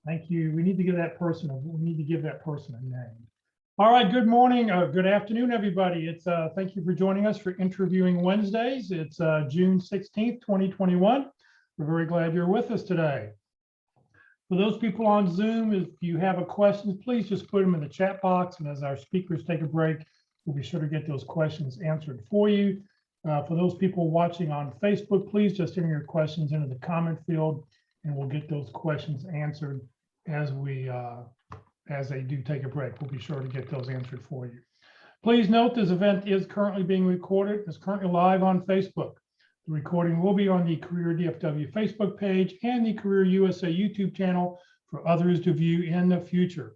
Thank you. We need to give that person a name. All right. Good morning. Good afternoon, everybody. Thank you for joining us for Interviewing Wednesdays. It's June 16th, 2021. We're very glad you're with us today. For those people on Zoom, if you have a question, please just put them in the chat box. And as our speakers take a break, we'll be sure to get those questions answered for you. For those people watching on Facebook, please just enter your questions into the comment field, and we'll get those questions answered as they do take a break. We'll be sure to get those answered for you. Please note this event is currently being recorded. It's currently live on Facebook. The recording will be on the Career DFW Facebook page and the Career USA YouTube channel for others to view in the future.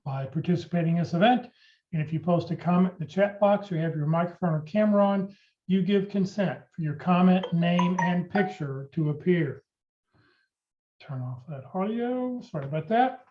By participating in this event, and if you post a comment in the chat box or you have your microphone or camera on, you give consent for your comment, name, and picture to appear. Turn off that audio. Sorry about that.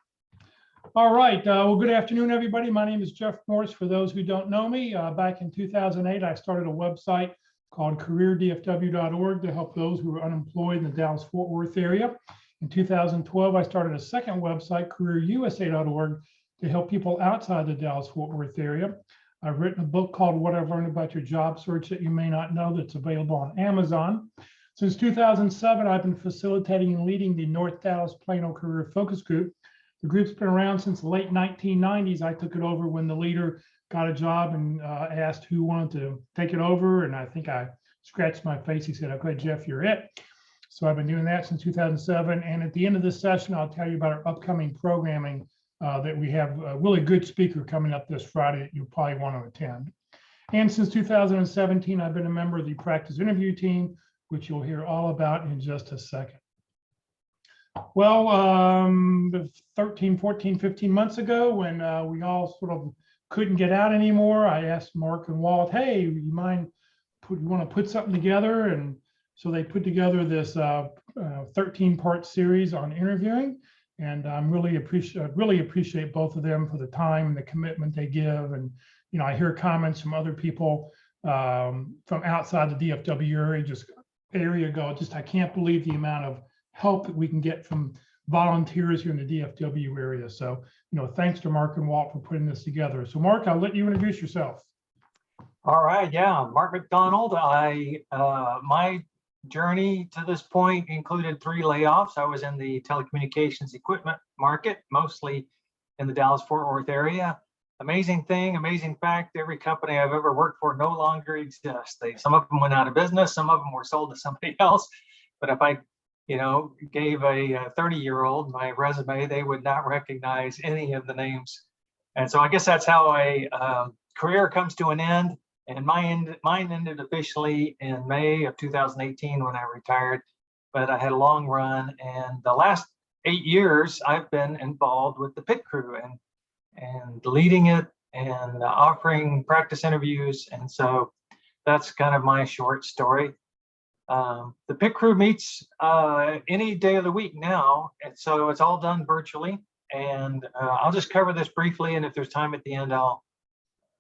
All right. Well, good afternoon, everybody. My name is Jeff Morris. For those who don't know me, back in 2008, I started a website called careerdfw.org to help those who are unemployed in the Dallas-Fort Worth area. In 2012, I started a second website, careerusa.org, to help people outside the Dallas-Fort Worth area. I've written a book called What I've Learned About Your Job Search that you may not know, that's available on Amazon. Since 2007, I've been facilitating and leading the North Dallas Plano Career Focus Group. The group's been around since the late 1990s. I took it over when the leader got a job and asked who wanted to take it over. And I think I scratched my face. He said, "Okay, Jeff, you're it." So I've been doing that since 2007. And at the end of this session, I'll tell you about our upcoming programming that we have a really good speaker coming up this Friday that you'll probably want to attend. And since 2017, I've been a member of the practice interview team, which you'll hear all about in just a second. Well, 13, 14, 15 months ago, when we all sort of couldn't get out anymore, I asked Mark and Walt, hey, you mind, you want to put something together? And so they put together this 13-part series on interviewing. And I'm really appreciate both of them for the time and the commitment they give. And, you know, I hear comments from other people from outside the DFW area go, I can't believe the amount of help that we can get from volunteers here in the DFW area. So, you know, thanks to Mark and Walt for putting this together. So Mark, I'll let you introduce yourself. All right, yeah, Mark McDonald. My journey to this point included 3 layoffs. I was in the telecommunications equipment market, mostly in the Dallas-Fort Worth area. Amazing thing, amazing fact, every company I've ever worked for no longer exists. Some of them went out of business, some of them were sold to somebody else. But if I gave a 30-year-old my resume, they would not recognize any of the names. And so I guess that's how a career comes to an end. And mine ended officially in May of 2018 when I retired, but I had a long run. And the last 8 years, I've been involved with the pit crew and leading it and offering practice interviews. And so that's kind of my short story. The pit crew meets any day of the week now, and so it's all done virtually. And I'll just cover this briefly, and if there's time at the end, I'll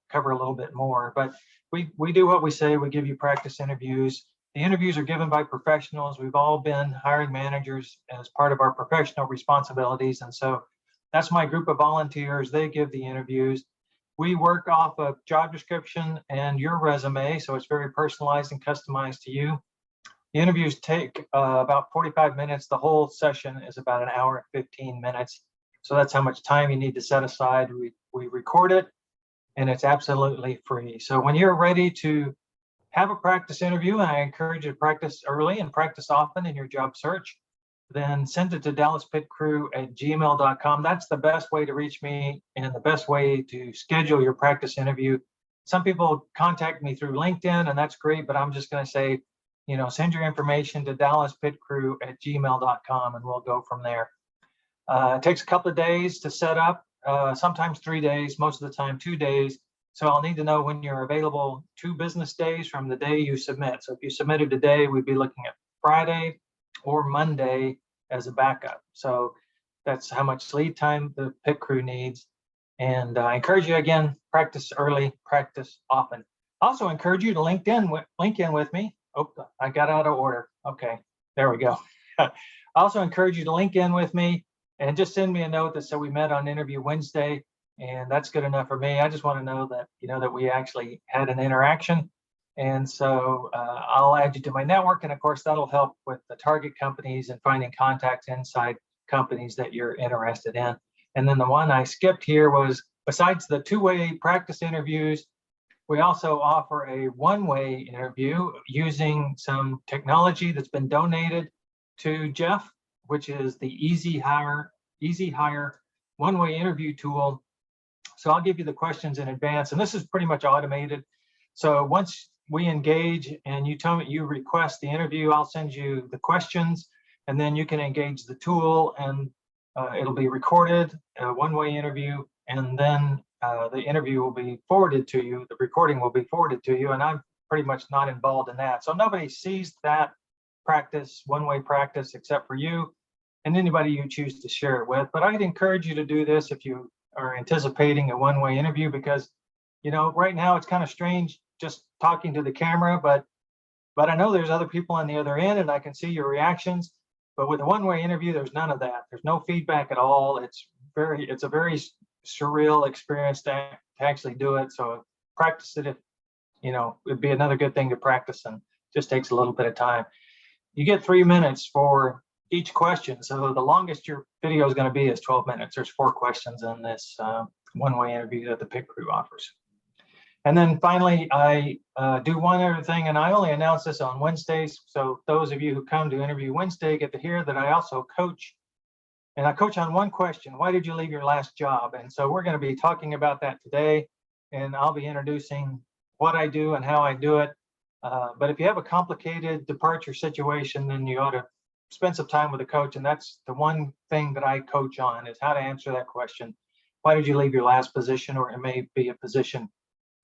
cover a little bit more. But we do what we say. We give you practice interviews. The interviews are given by professionals. We've all been hiring managers as part of our professional responsibilities, and so that's my group of volunteers. They give the interviews. We work off a job description and your resume, so it's very personalized and customized to you. The interviews take about 45 minutes. The whole session is about an hour and 15 minutes. So that's how much time you need to set aside. We record it, and it's absolutely free. So when you're ready to have a practice interview, and I encourage you to practice early and practice often in your job search, then send it to dallaspitcrew@gmail.com. That's the best way to reach me and the best way to schedule your practice interview. Some people contact me through LinkedIn, and that's great, but I'm just going to say, send your information to dallaspitcrew@gmail.com, and we'll go from there. It takes a couple of days to set up, sometimes 3 days, most of the time 2 days. So I'll need to know when you're available 2 business days from the day you submit. So if you submitted today, we'd be looking at Friday or Monday as a backup. So that's how much lead time the pit crew needs. And I encourage you, again, practice early, practice often. Also encourage you to link in with me. Oh, I got out of order. Okay, there we go. I also encourage you to link in with me. And just send me a note that said we met on interview Wednesday, and that's good enough for me. I just want to know that, that we actually had an interaction. And so I'll add you to my network. And of course, that'll help with the target companies and finding contacts inside companies that you're interested in. And then the one I skipped here was, besides the two-way practice interviews, we also offer a one-way interview using some technology that's been donated to Jeff, which is the Easy Hire one-way interview tool. So I'll give you the questions in advance, and this is pretty much automated. So once we engage and you tell me you request the interview, I'll send you the questions, and then you can engage the tool, and it'll be recorded, a one-way interview, and then the interview will be forwarded to you. The recording will be forwarded to you, and I'm pretty much not involved in that. So nobody sees that practice, one-way practice, except for you and anybody you choose to share it with. But I'd encourage you to do this if you are anticipating a one-way interview, because right now it's kind of strange just talking to the camera, but I know there's other people on the other end and I can see your reactions. But with a one-way interview, there's none of that. There's no feedback at all. It's a very surreal experience to actually do it. So practice it if, it'd be another good thing to practice, and just takes a little bit of time. You get 3 minutes for each question. So the longest your video is going to be is 12 minutes. There's 4 questions in this one-way interview that the PIT Crew offers. And then finally, I do one other thing, and I only announce this on Wednesdays. So those of you who come to interview Wednesday get to hear that I also coach. And I coach on one question: why did you leave your last job? And so we're going to be talking about that today, and I'll be introducing what I do and how I do it. But if you have a complicated departure situation, then you ought to spend some time with a coach. And that's the one thing that I coach on, is how to answer that question. Why did you leave your last position? Or it may be a position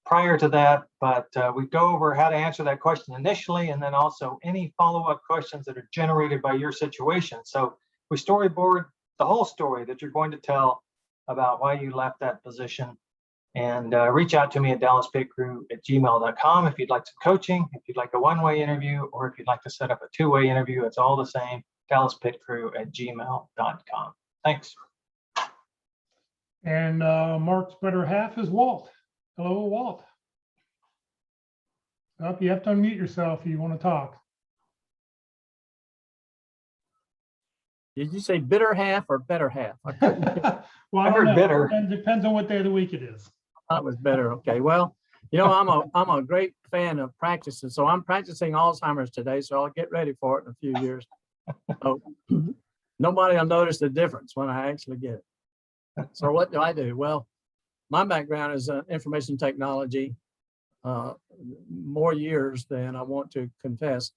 prior to that, but we go over how to answer that question initially, and then also any follow-up questions that are generated by your situation. So we storyboard the whole story that you're going to tell about why you left that position. And reach out to me at dallaspitcrew@gmail.com if you'd like some coaching, if you'd like a one-way interview, or if you'd like to set up a two-way interview. It's all the same, dallaspitcrew@gmail.com. Thanks. And Mark's better half is Walt. Hello, Walt. You have to unmute yourself if you want to talk. Did you say bitter half or better half? Well, I heard bitter. It depends on what day of the week it is. That was better. Okay. Well, I'm a great fan of practicing. So I'm practicing Alzheimer's today. So I'll get ready for it in a few years. So nobody will notice the difference when I actually get it. So what do I do? Well, my background is information technology, more years than I want to confess.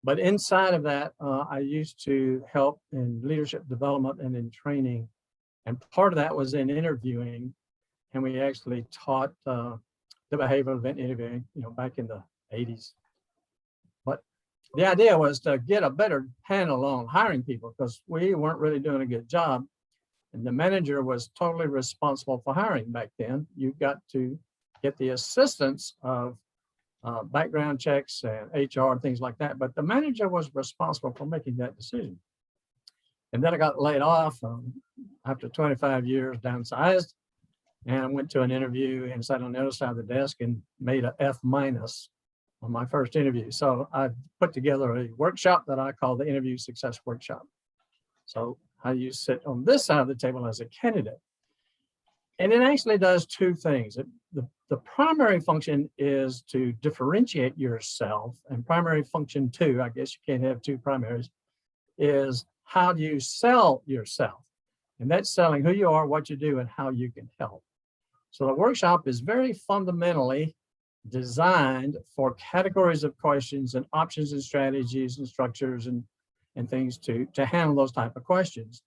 But inside of that, I used to help in leadership development and in training. And part of that was in interviewing. And we actually taught the behavioral event interviewing, back in the 80s. But the idea was to get a better handle on hiring people, because we weren't really doing a good job. And the manager was totally responsible for hiring back then. You got to get the assistance of background checks and HR and things like that. But the manager was responsible for making that decision. And then I got laid off after 25 years, downsized. And I went to an interview and sat on the other side of the desk and made an F- on my first interview. So I put together a workshop that I call the Interview Success Workshop. So how you sit on this side of the table as a candidate. And it actually does two things. The primary function is to differentiate yourself, and primary function two, I guess you can't have two primaries, is how do you sell yourself? And that's selling who you are, what you do, and how you can help. So the workshop is very fundamentally designed for categories of questions and options and strategies and structures and things to handle those type of questions.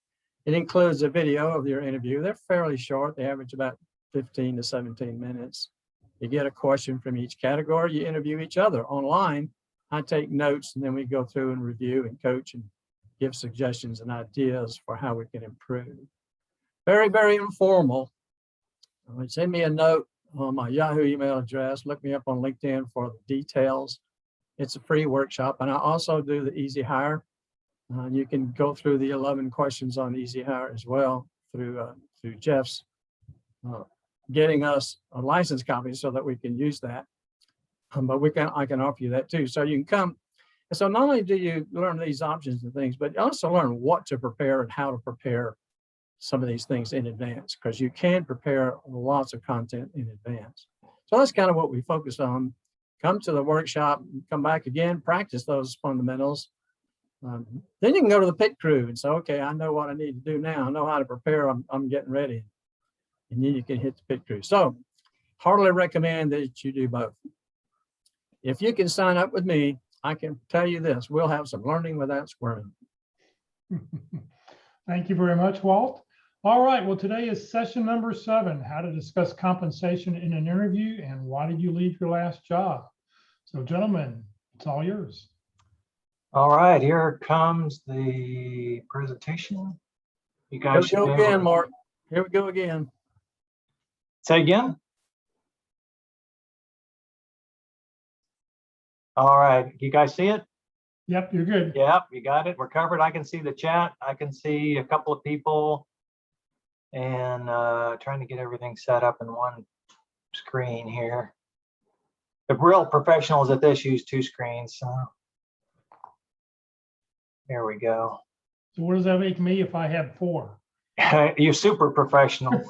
It includes a video of your interview. They're fairly short. They average about 15 to 17 minutes. You get a question from each category. You interview each other online. I take notes, and then we go through and review and coach and give suggestions and ideas for how we can improve. Very, very informal. Send me a note on my Yahoo email address. Look me up on LinkedIn for the details. It's a free workshop. And I also do the Easy Hire You can go through the 11 questions on Easy Hire as well through Jeff's getting us a license copy so that we can use that. But I can offer you that too. So you can come. And so not only do you learn these options and things, but you also learn what to prepare and how to prepare some of these things in advance, because you can prepare lots of content in advance. So that's kind of what we focus on. Come to the workshop, come back again, practice those fundamentals. Then you can go to the pit crew and say, okay, I know what I need to do now. I know how to prepare. I'm getting ready. And then you can hit the pit crew. So heartily recommend that you do both. If you can sign up with me, I can tell you this, we'll have some learning without squirming. Thank you very much, Walt. All right, well, today is session number 7, how to discuss compensation in an interview and why did you leave your last job? So gentlemen, it's all yours. All right, here comes the presentation. You Here guys we should go be able again, to Mark. Here we go again. say again. All right, you guys see it? Yep, you're good. Yep, you got it. We're covered. I can see the chat. I can see a couple of people, and trying to get everything set up in one screen here. The real professionals at this use 2 screens. So here we go. So what does that make me if I have 4? You're super professional.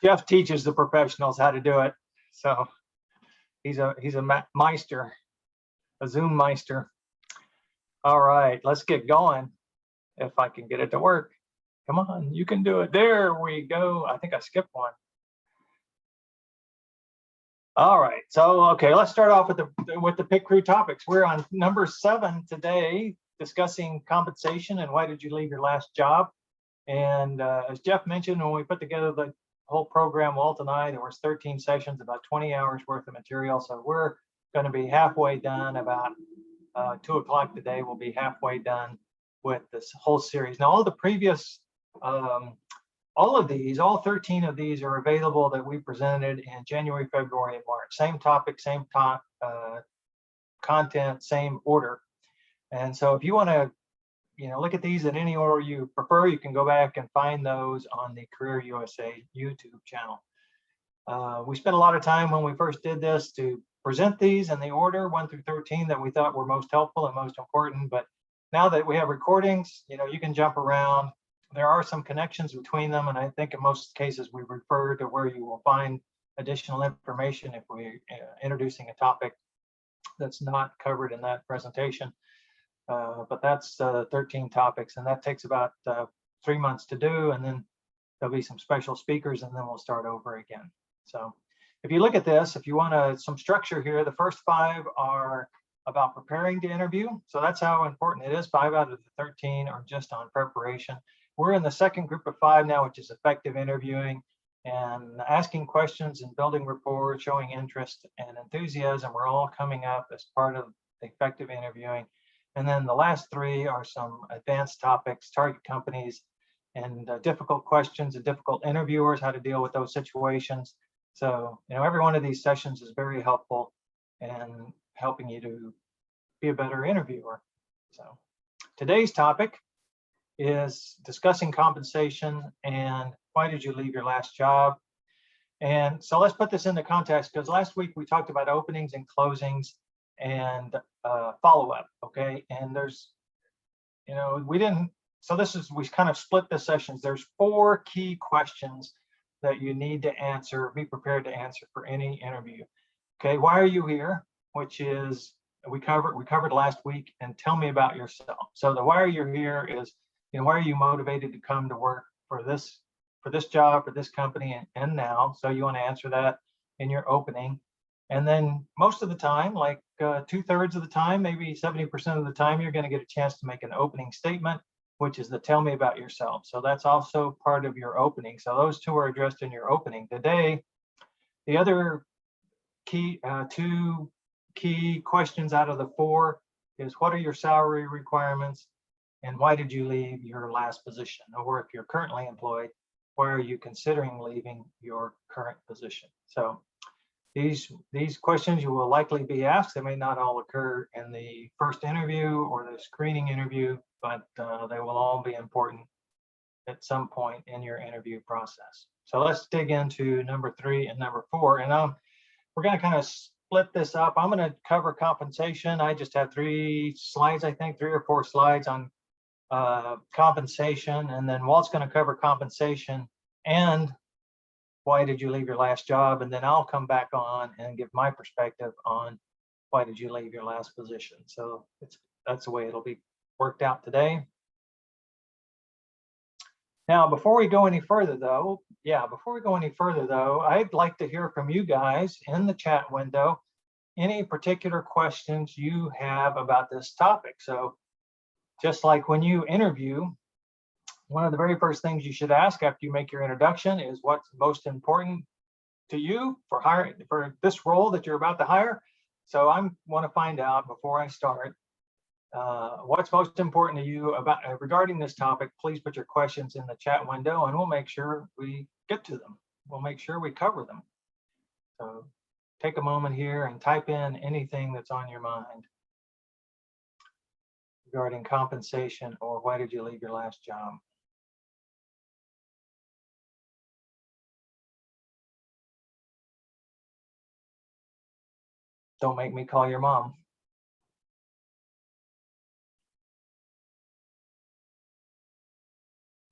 Jeff teaches the professionals how to do it. So he's a meister, a Zoom meister. All right, let's get going. If I can get it to work. Come on, you can do it. There we go. I think I skipped one. All right, so okay, let's start off with the pit crew topics. We're on number 7 today, discussing compensation and why did you leave your last job. And as Jeff mentioned, when we put together the whole program, Walt and I, there was 13 sessions, about 20 hours worth of material. So we're going to be halfway done. About 2 o'clock today, we'll be halfway done with this whole series. Now, all the previous, all 13 of these are available that we presented in January, February, and March. Same topic, same content, same order. And so if you want to, look at these in any order you prefer, you can go back and find those on the Career USA YouTube channel. We spent a lot of time when we first did this to present these in the order 1 through 13 that we thought were most helpful and most important. But now that we have recordings, you can jump around. There are some connections between them, and I think in most cases we refer to where you will find additional information if we're introducing a topic that's not covered in that presentation. But that's 13 topics, and that takes about 3 months to do, and then there'll be some special speakers, and then we'll start over again. So if you look at this, if you want some structure here, the first 5 are about preparing to interview. So that's how important it is. 5 out of the 13 are just on preparation. We're in the second group of 5 now, which is effective interviewing and asking questions and building rapport, showing interest and enthusiasm. We're all coming up as part of effective interviewing. And then the last 3 are some advanced topics, target companies, and difficult questions and difficult interviewers, how to deal with those situations. So, every one of these sessions is very helpful in helping you to be a better interviewer. So today's topic is discussing compensation and why did you leave your last job? And so let's put this into context, because last week we talked about openings and closings and follow-up, okay? And there's, we kind of split the sessions. There's 4 key questions that you need to answer, be prepared to answer for any interview. Okay, why are you here? Which is, we covered last week, and tell me about yourself. So the why are you here is, why are you motivated to come to work for this job, for this company, and now? So you want to answer that in your opening. And then most of the time, like 2/3 of the time, maybe 70% of the time, you're going to get a chance to make an opening statement, which is the tell me about yourself. So that's also part of your opening. So those 2 are addressed in your opening. Today, the other key 2 key questions out of the 4 is, what are your salary requirements and why did you leave your last position? Or if you're currently employed, why are you considering leaving your current position? So These questions you will likely be asked. They may not all occur in the first interview or the screening interview, but they will all be important at some point in your interview process. So let's dig into number 3 and number 4. And we're going to kind of split this up. I'm going to cover compensation. I just have 3 slides, I think 3 or 4 slides on compensation. And then Walt's going to cover compensation and why did you leave your last job? And then I'll come back on and give my perspective on why did you leave your last position. So that's the way it'll be worked out today. Now, before we go any further though, I'd like to hear from you guys in the chat window, any particular questions you have about this topic. So just like when you interview, one of the very first things you should ask after you make your introduction is what's most important to you for this role that you're about to hire. So I want to find out before I start, what's most important to you about regarding this topic. Please put your questions in the chat window and we'll make sure we get to them. We'll make sure we cover them. So take a moment here and type in anything that's on your mind regarding compensation or why did you leave your last job. Don't make me call your mom.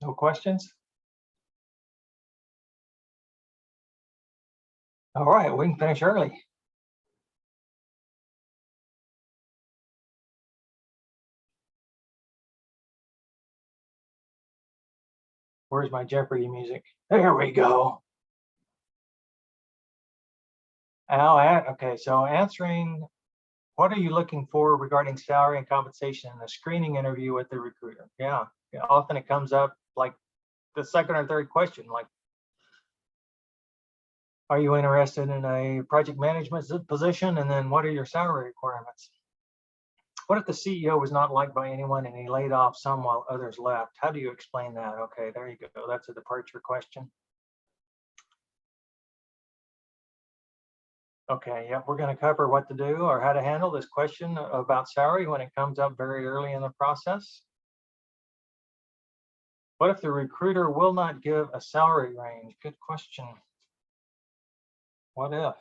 No questions? All right, we can finish early. Where's my Jeopardy music? There we go. Okay, so answering, what are you looking for regarding salary and compensation in a screening interview with the recruiter? Yeah, often it comes up like the second or third question, like, are you interested in a project management position? And then what are your salary requirements? What if the CEO was not liked by anyone and he laid off some while others left? How do you explain that? Okay, there you go. That's a departure question. Okay, yep, we're going to cover what to do or how to handle this question about salary when it comes up very early in the process. What if the recruiter will not give a salary range? Good question. What if?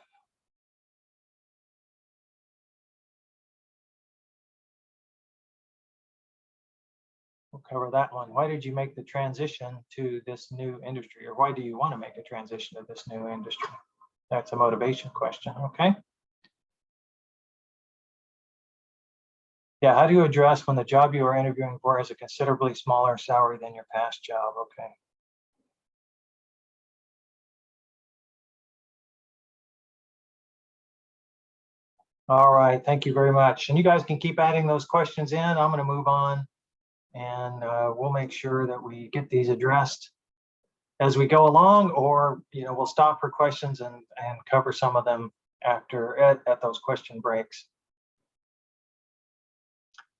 We'll cover that one. Why did you make the transition to this new industry? Or why do you want to make a transition to this new industry? That's a motivation question, okay? Yeah, how do you address when the job you are interviewing for has a considerably smaller salary than your past job? Okay. All right, thank you very much. And you guys can keep adding those questions in. I'm going to move on and we'll make sure that we get these addressed as we go along, or we'll stop for questions and cover some of them after at those question breaks.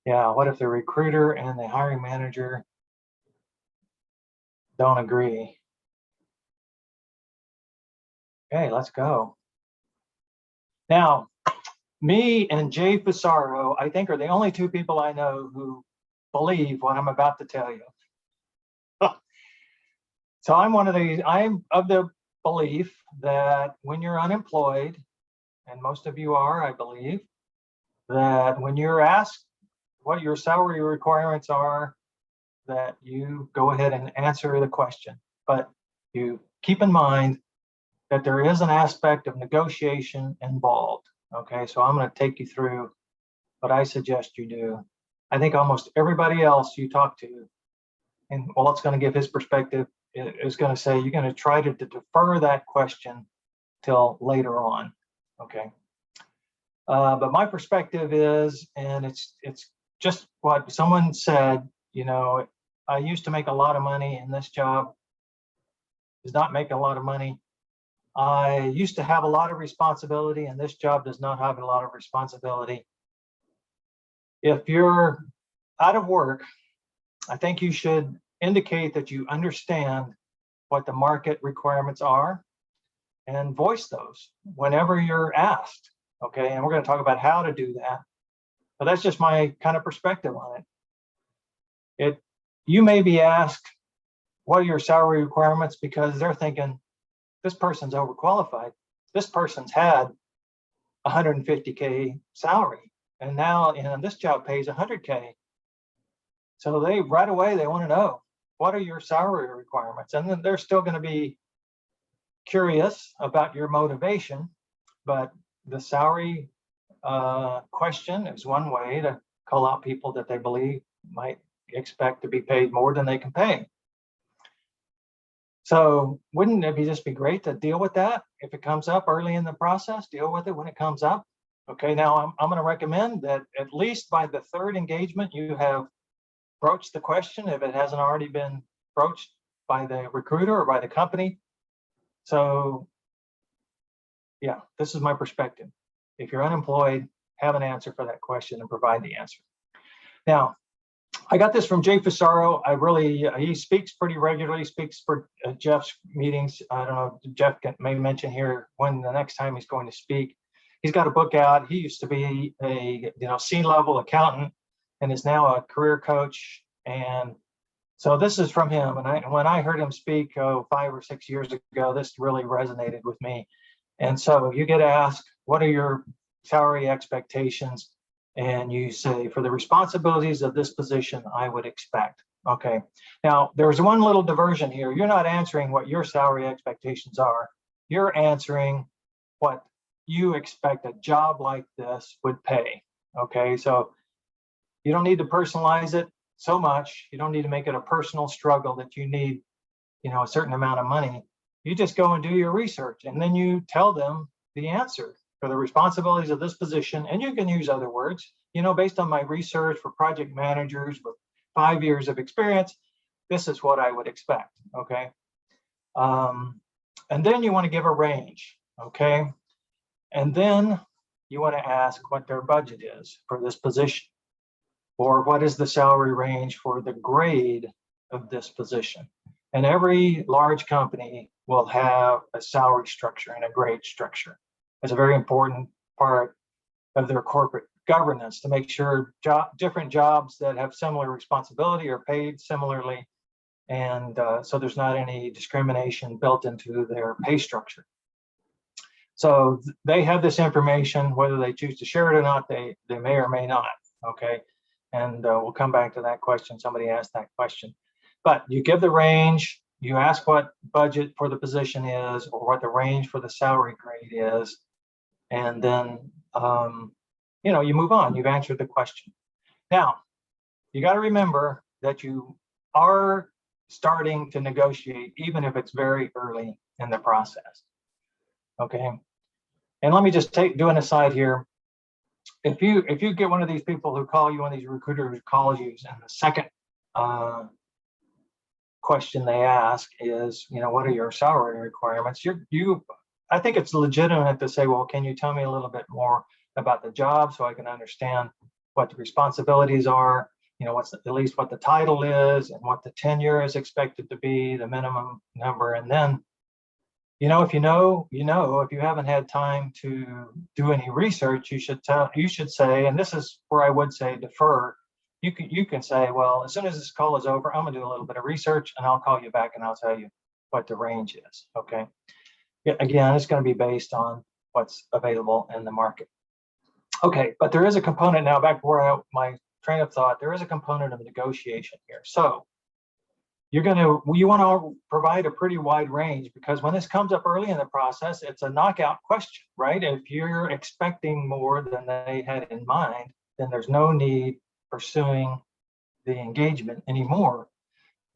Yeah, what if the recruiter and the hiring manager don't agree? Okay, let's go. Now, me and Jay Pissarro, I think, are the only 2 people I know who believe what I'm about to tell you. So I'm of the belief that when you're unemployed, and most of you are, I believe, that when you're asked what your salary requirements are, that you go ahead and answer the question. But you keep in mind that there is an aspect of negotiation involved. Okay, so I'm going to take you through what I suggest you do. I think almost everybody else you talk to, and Walt's going to give his perspective, is going to say you're going to try to defer that question till later on. Okay. But my perspective is, and it's just what someone said, I used to make a lot of money and this job does not make a lot of money. I used to have a lot of responsibility and this job does not have a lot of responsibility. If you're out of work, I think you should indicate that you understand what the market requirements are and voice those whenever you're asked. Okay, and we're going to talk about how to do that. But that's just my kind of perspective on it. You may be asked, what are your salary requirements? Because they're thinking, this person's overqualified. This person's had 150K salary, and now this job pays 100K. So they right away, they want to know, what are your salary requirements? And then they're still going to be curious about your motivation, but the salary question is one way to call out people that they believe might expect to be paid more than they can pay. So wouldn't it just be great to deal with that? If it comes up early in the process, deal with it when it comes up. Okay, now I'm going to recommend that at least by the third engagement, you have broached the question if it hasn't already been broached by the recruiter or by the company. So yeah, this is my perspective. If you're unemployed, have an answer for that question and provide the answer. Now, I got this from Jay Fusaro. He speaks pretty regularly, speaks for Jeff's meetings. I don't know, Jeff may mention here when the next time he's going to speak. He's got a book out. He used to be a C-level accountant and is now a career coach. And so this is from him. And when I heard him speak 5 or 6 years ago, this really resonated with me. And so you get asked, what are your salary expectations? And you say, for the responsibilities of this position, I would expect. Okay. Now, there's one little diversion here. You're not answering what your salary expectations are. You're answering what you expect a job like this would pay. Okay. So you don't need to personalize it so much. You don't need to make it a personal struggle that you need, a certain amount of money. You just go and do your research, and then you tell them the answer for the responsibilities of this position. And you can use other words, based on my research for project managers with 5 years of experience, this is what I would expect. Okay. And then you want to give a range. Okay. And then you want to ask what their budget is for this position, or what is the salary range for the grade of this position. And every large company will have a salary structure and a grade structure. It's a very important part of their corporate governance to make sure different jobs that have similar responsibility are paid similarly. And so there's not any discrimination built into their pay structure. So they have this information, whether they choose to share it or not, they may or may not. Okay. And we'll come back to that question. Somebody asked that question. But you give the range, you ask what budget for the position is, or what the range for the salary grade is, and then you move on. You've answered the question. Now, you got to remember that you are starting to negotiate, even if it's very early in the process. Okay. And let me just do an aside here. If you get one of these people who call you, one of these recruiters who calls you, and the second question they ask is, what are your salary requirements? I think it's legitimate to say, well, can you tell me a little bit more about the job so I can understand what the responsibilities are, at least what the title is and what the tenure is expected to be, the minimum number. And then, if if you haven't had time to do any research, you should say, and this is where I would say defer. You can say, well, as soon as this call is over, I'm gonna do a little bit of research and I'll call you back and I'll tell you what the range is. Okay. Again, it's going to be based on what's available in the market. Okay, but there is a component now, back where my train of thought, there is a component of negotiation here. So you want to provide a pretty wide range, because when this comes up early in the process, it's a knockout question, right? If you're expecting more than they had in mind, then there's no need pursuing the engagement anymore.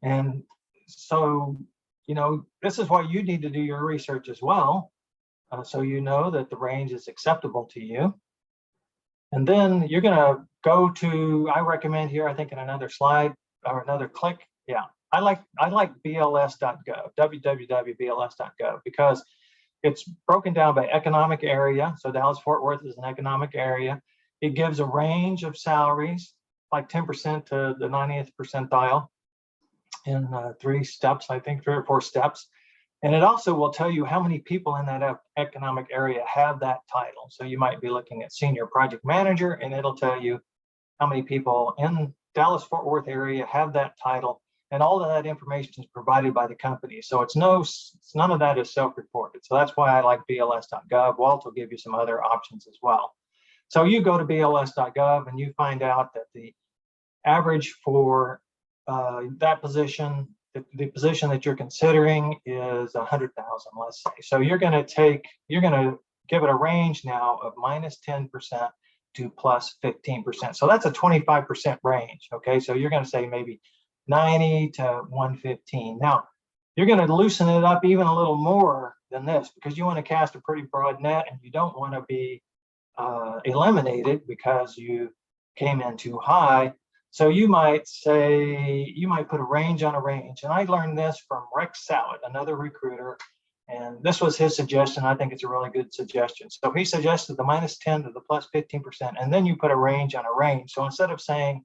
And so, this is why you need to do your research as well, so you know that the range is acceptable to you. And then you're going to go to, I recommend here, I think in another slide or another click. Yeah, I like bls.gov, www.bls.gov, because it's broken down by economic area. So Dallas-Fort Worth is an economic area. It gives a range of salaries, like 10% to the 90th percentile in 3 steps, I think 3 or 4 steps. And it also will tell you how many people in that economic area have that title. So you might be looking at senior project manager, and it'll tell you how many people in Dallas-Fort Worth area have that title. And all of that information is provided by the company. So none of that is self-reported. So that's why I like BLS.gov. Walt will give you some other options as well. So you go to BLS.gov and you find out that the average for that position, the position that you're considering is 100,000, let's say. So you're going to give it a range now of -10% to +15%. So that's a 25% range. Okay, so you're going to say maybe 90 to 115. Now you're going to loosen it up even a little more than this, because you want to cast a pretty broad net, and you don't want to be eliminated because you came in too high. So you might put a range on a range. And I learned this from Rex Salad, another recruiter. And this was his suggestion. I think it's a really good suggestion. So he suggested the -10 to the +15%. And then you put a range on a range. So instead of saying,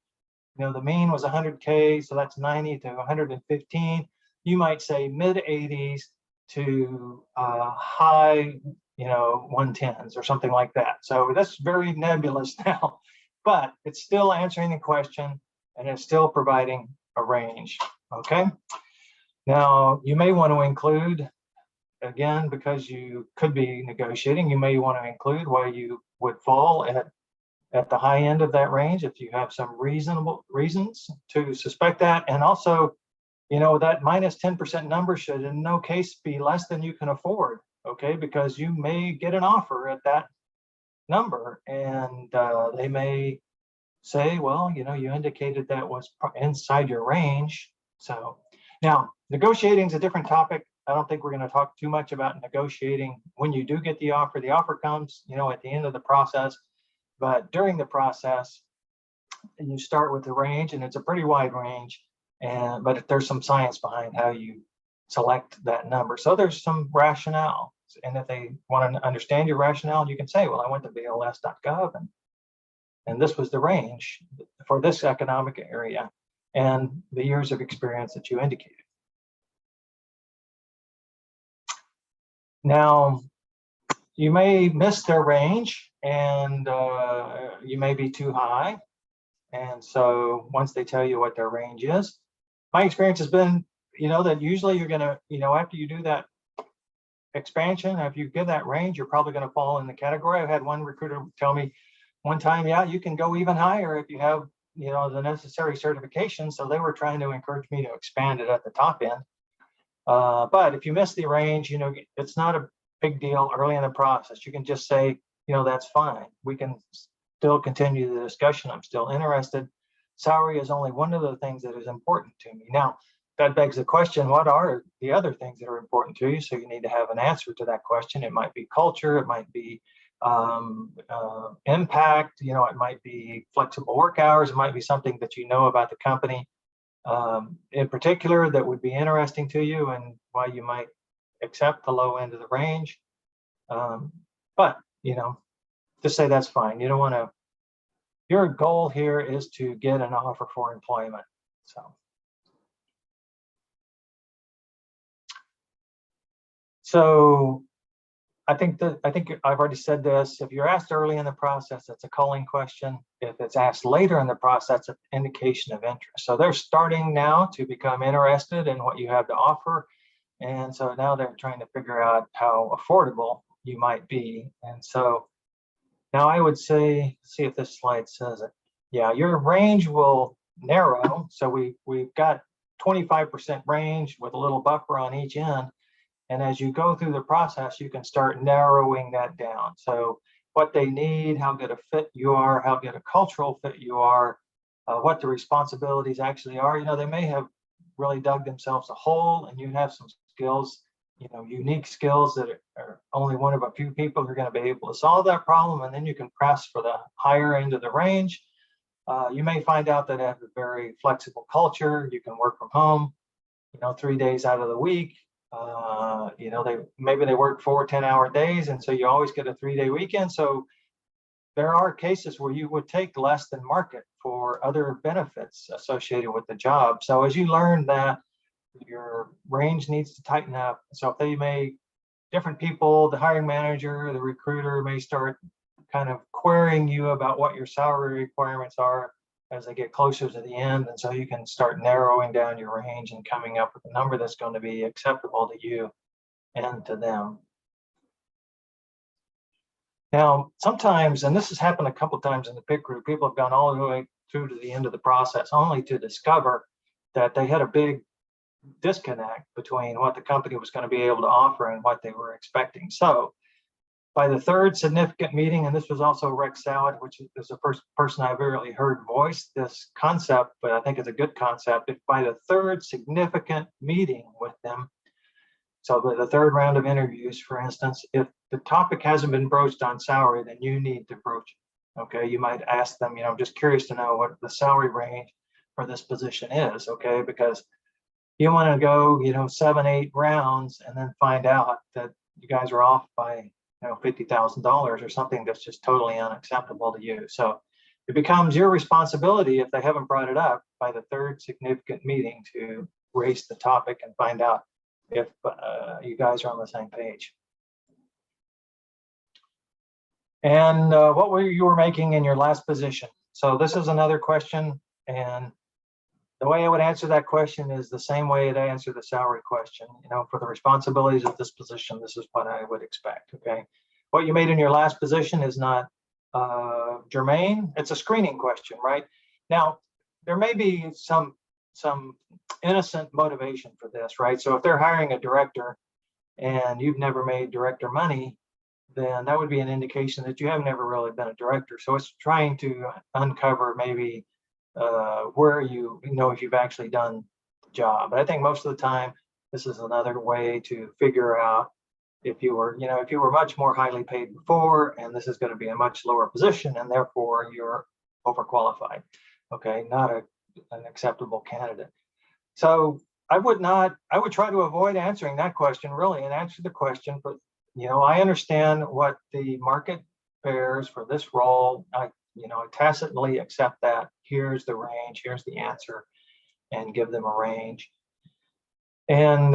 the mean was 100K, so that's 90 to 115, you might say mid-80s to high, 110s or something like that. So that's very nebulous now. But it's still answering the question, and it's still providing a range, okay? Now, you may want to include, again, because you could be negotiating, you may want to include why you would fall at the high end of that range if you have some reasonable reasons to suspect that. And also, that -10% number should in no case be less than you can afford, okay? Because you may get an offer at that number, and they may say, well, you indicated that was inside your range. So now negotiating is a different topic. I don't think we're going to talk too much about negotiating when you do get the offer. The offer comes, at the end of the process, but during the process, you start with the range, and it's a pretty wide range, but there's some science behind how you select that number. So there's some rationale. And if they want to understand your rationale, you can say, well, I went to BLS.gov and this was the range for this economic area and the years of experience that you indicated. Now, you may miss their range, and you may be too high. And so once they tell you what their range is, my experience has been, that usually you're going to, after you do that expansion, if you give that range, you're probably going to fall in the category. I've had one recruiter tell me one time, yeah, you can go even higher if you have, the necessary certification. So they were trying to encourage me to expand it at the top end. But if you miss the range, it's not a big deal early in the process. You can just say, that's fine. We can still continue the discussion. I'm still interested. Salary is only one of the things that is important to me. Now, that begs the question, what are the other things that are important to you? So you need to have an answer to that question. It might be culture, it might be impact, it might be flexible work hours, it might be something that about the company in particular that would be interesting to you and why you might accept the low end of the range. But, just say that's fine. You don't want to, your goal here is to get an offer for employment. So I think I've already said this. If you're asked early in the process, it's a calling question. If it's asked later in the process, it's an indication of interest. So they're starting now to become interested in what you have to offer. And so now they're trying to figure out how affordable you might be. And so now I would say, see if this slide says it. Yeah, your range will narrow. So we've got 25% range with a little buffer on each end. And as you go through the process, you can start narrowing that down. So what they need, how good a fit you are, how good a cultural fit you are, what the responsibilities actually are. They may have really dug themselves a hole, and you have some skills, unique skills that are only one of a few people who are going to be able to solve that problem. And then you can press for the higher end of the range. You may find out that they have a very flexible culture. You can work from home, 3 days out of the week. Maybe they work 4 10-hour days, and so you always get a 3-day weekend. So there are cases where you would take less than market for other benefits associated with the job. So as you learn that, your range needs to tighten up. So if they may, different people, the hiring manager, the recruiter may start kind of querying you about what your salary requirements are as they get closer to the end. And so you can start narrowing down your range and coming up with a number that's going to be acceptable to you and to them. Now, sometimes, and this has happened a couple of times in the PIC group, people have gone all the way through to the end of the process only to discover that they had a big disconnect between what the company was going to be able to offer and what they were expecting. So by the third significant meeting, and this was also Rex Salad, which is the first person I've really heard voice this concept, but I think it's a good concept. If by the third significant meeting with them, so the third round of interviews, for instance, if the topic hasn't been broached on salary, then you need to broach it. Okay, you might ask them, I'm just curious to know what the salary range for this position is, okay, because you want to go, 7, 8 rounds and then find out that you guys are off by, $50,000 or something that's just totally unacceptable to you. So it becomes your responsibility, if they haven't brought it up by the third significant meeting, to raise the topic and find out if you guys are on the same page. And what were you making in your last position? So this is another question, and the way I would answer that question is the same way I answer the salary question. For the responsibilities of this position, this is what I would expect. Okay, what you made in your last position is not germane. It's a screening question, right? Now, there may be some innocent motivation for this, right? So if they're hiring a director and you've never made director money, then that would be an indication that you have never really been a director. So it's trying to uncover maybe where if you've actually done the job. But I think most of the time, this is another way to figure out if you were much more highly paid before, and this is going to be a much lower position, and therefore you're overqualified. Okay, not an acceptable candidate. So I would try to avoid answering that question really, and answer the question, but I understand what the market bears for this role. I tacitly accept that. Here's the range, here's the answer, and give them a range. And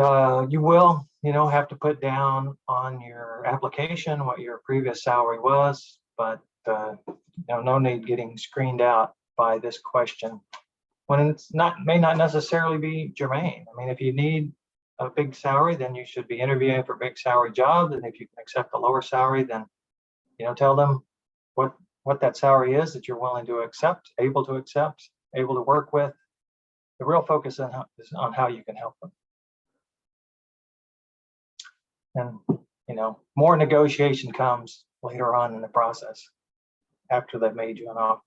you will, have to put down on your application what your previous salary was, but no need getting screened out by this question when it's may not necessarily be germane. I mean, if you need a big salary, then you should be interviewing for big salary jobs. And if you can accept a lower salary, then tell them what that salary is that you're willing to accept, able to work with. The real focus is on how you can help them. And more negotiation comes later on in the process after they've made you an offer.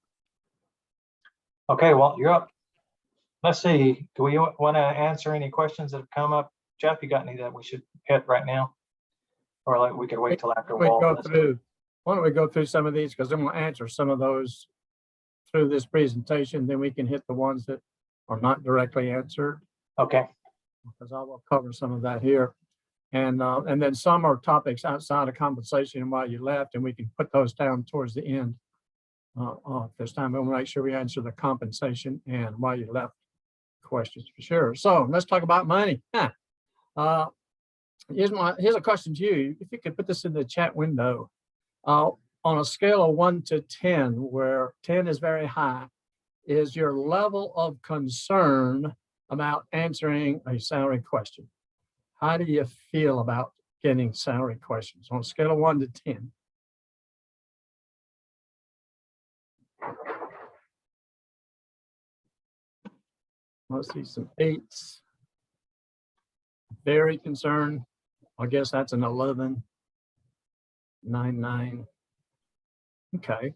Okay, well, you're up. Let's see. Do we want to answer any questions that have come up? Jeff, you got any that we should hit right now? Or like we could wait till after Why don't we go through some of these, because I'm going to answer some of those through this presentation, then we can hit the ones that are not directly answered. Okay. Because I will cover some of that here. And then some are topics outside of compensation and why you left, and we can put those down towards the end this time. We'll make sure we answer the compensation and why you left questions for sure. So let's talk about money. Here's a question to you. If you could put this in the chat window, on a scale of 1 to 10, where 10 is very high, is your level of concern about answering a salary question? How do you feel about getting salary questions on a scale of 1 to 10? Let's see some 8s. Very concerned. I guess that's an 11. 9, 9. Okay.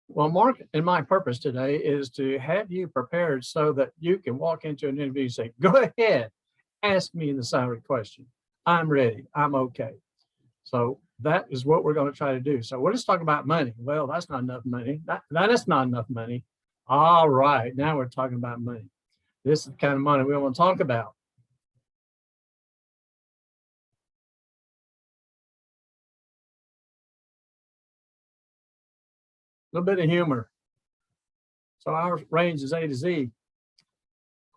Well, Mark, and my purpose today is to have you prepared so that you can walk into an interview and say, go ahead, ask me the salary question. I'm ready. I'm okay. So that is what we're going to try to do. So we'll just talk about money. Well, that's not enough money. That's not enough money. All right. Now we're talking about money. This is the kind of money we want to talk about. A little bit of humor. So our range is A to Z. Of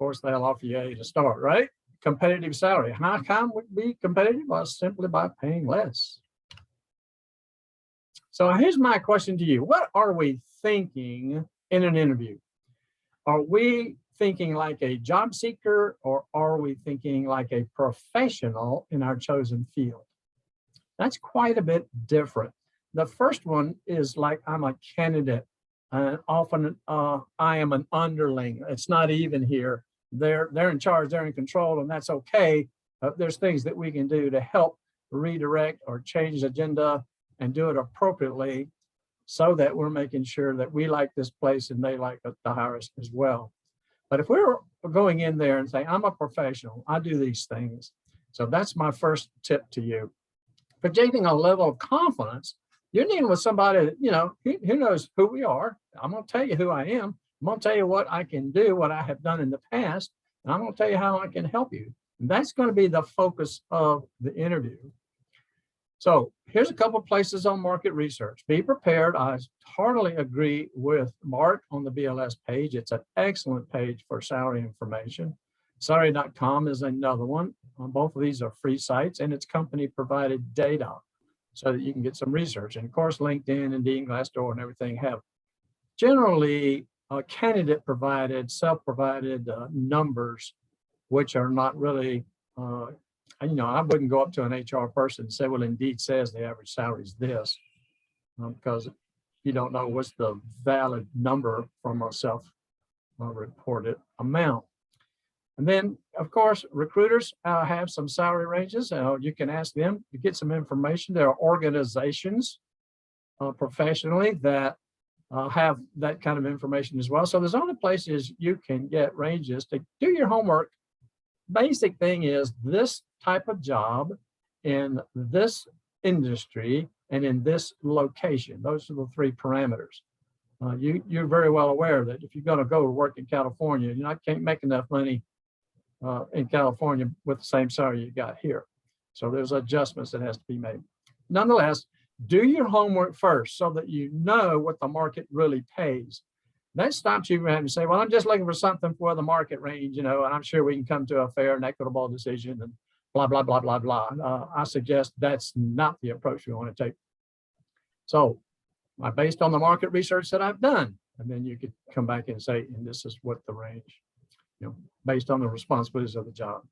course, they'll offer you A to start, right? Competitive salary. How come would be competitive? Well, simply by paying less. So here's my question to you. What are we thinking in an interview? Are we thinking like a job seeker, or are we thinking like a professional in our chosen field? That's quite a bit different. The first one is like I'm a candidate, and often I am an underling. It's not even here. They're in charge, they're in control, and that's okay. There's things that we can do to help redirect or change the agenda and do it appropriately, so that we're making sure that we like this place and they like us to hire us as well. But if we're going in there and saying, I'm a professional, I do these things. So that's my first tip to you. Projecting a level of confidence, you're dealing with somebody that, who knows who we are. I'm going to tell you who I am. I'm going to tell you what I can do, what I have done in the past, and I'm going to tell you how I can help you. And that's going to be the focus of the interview. So here's a couple of places on market research. Be prepared. I heartily agree with Mark on the BLS page. It's an excellent page for salary information. Salary.com is another one. Both of these are free sites, and it's company provided data so that you can get some research. And of course, LinkedIn, Indeed, Glassdoor, and everything have generally candidate provided, self-provided numbers, which are not really, I wouldn't go up to an HR person and say, well, Indeed says the average salary is this, because you don't know what's the valid number from a self-reported amount. And then, of course, recruiters have some salary ranges. You can ask them to get some information. There are organizations professionally that have that kind of information as well. So there's other places you can get ranges to do your homework. Basic thing is this type of job in this industry and in this location. Those are the three parameters. You're very well aware that if you're going to go to work in California, you can't make enough money in California with the same salary you got here. So there's adjustments that has to be made. Nonetheless, do your homework first so that you know what the market really pays. That stops you from having to say, well, I'm just looking for something for the market range, and I'm sure we can come to a fair and equitable decision and blah, blah, blah, blah, blah. I suggest that's not the approach we want to take. So based on the market research that I've done, and then you could come back and say, and this is what the range, based on the responsibilities of the job.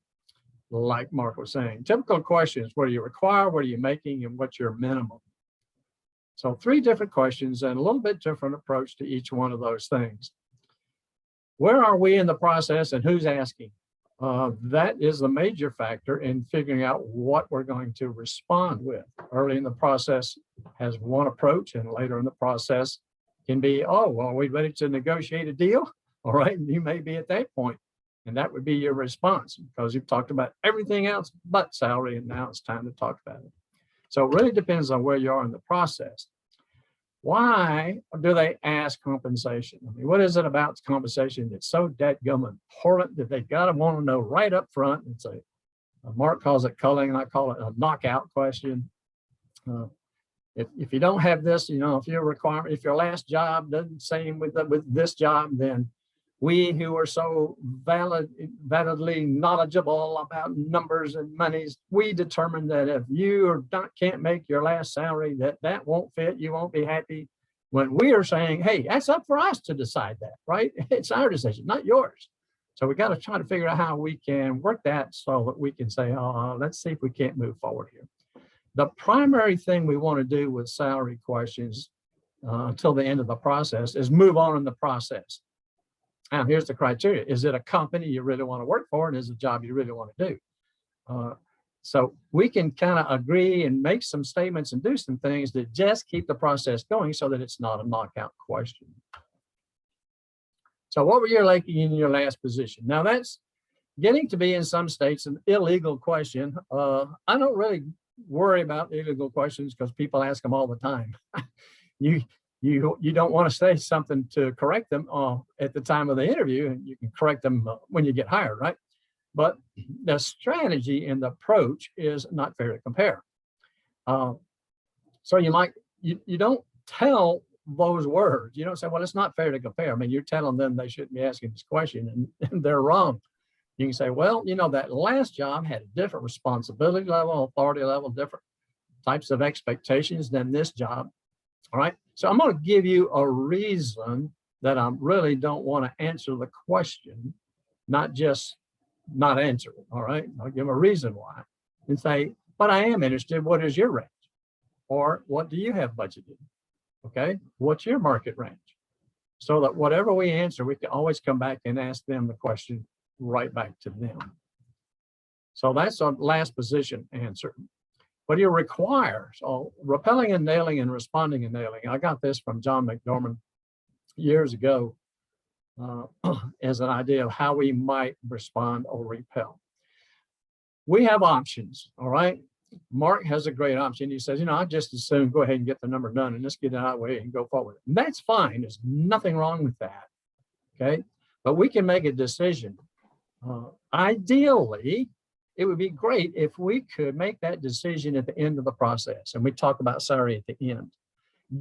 Like Mark was saying, typical questions: what do you require, what are you making, and what's your minimum? So 3 different questions and a little bit different approach to each one of those things. Where are we in the process and who's asking? That is the major factor in figuring out what we're going to respond with. Early in the process has one approach, and later in the process can be, oh, well, are we ready to negotiate a deal? All right, and you may be at that point, and that would be your response because you've talked about everything else but salary, and now it's time to talk about it. So it really depends on where you are in the process. Why do they ask compensation? I mean, what is it about compensation that's so dadgum important that they got to want to know right up front? It's Mark calls it culling, and I call it a knockout question. If you don't have this, if if your last job doesn't same with this job, then we who are so validly knowledgeable about numbers and monies, we determine that if you can't make your last salary, that won't fit, you won't be happy. When we are saying, hey, that's up for us to decide that, right? It's our decision, not yours. So we got to try to figure out how we can work that so that we can say, let's see if we can't move forward here. The primary thing we want to do with salary questions until the end of the process is move on in the process. Now, here's the criteria. Is it a company you really want to work for, and is it a job you really want to do? So we can kind of agree and make some statements and do some things to just keep the process going so that it's not a knockout question. So what were you making in your last position? Now, that's getting to be in some states an illegal question. I don't really worry about illegal questions because people ask them all the time. You don't want to say something to correct them at the time of the interview, and you can correct them when you get hired, right? But the strategy and the approach is not fair to compare. So you don't tell those words. You don't say, well, it's not fair to compare. I mean, you're telling them they shouldn't be asking this question and they're wrong. You can say, well, that last job had a different responsibility level, authority level, different types of expectations than this job. All right. So I'm going to give you a reason that I really don't want to answer the question, not just not answer it. All right. I'll give them a reason why and say, but I am interested. What is your range? Or what do you have budgeted? Okay. What's your market range? So that whatever we answer, we can always come back and ask them the question right back to them. So that's our last position answer. What do you require? So repelling and nailing and responding and nailing. I got this from John McDormand years ago as an idea of how we might respond or repel. We have options, all right? Mark has a great option. He says, I just as soon go ahead and get the number done and just get it out of the way and go forward. And that's fine. There's nothing wrong with that, okay? But we can make a decision. Ideally, it would be great if we could make that decision at the end of the process. And we talk about salary at the end.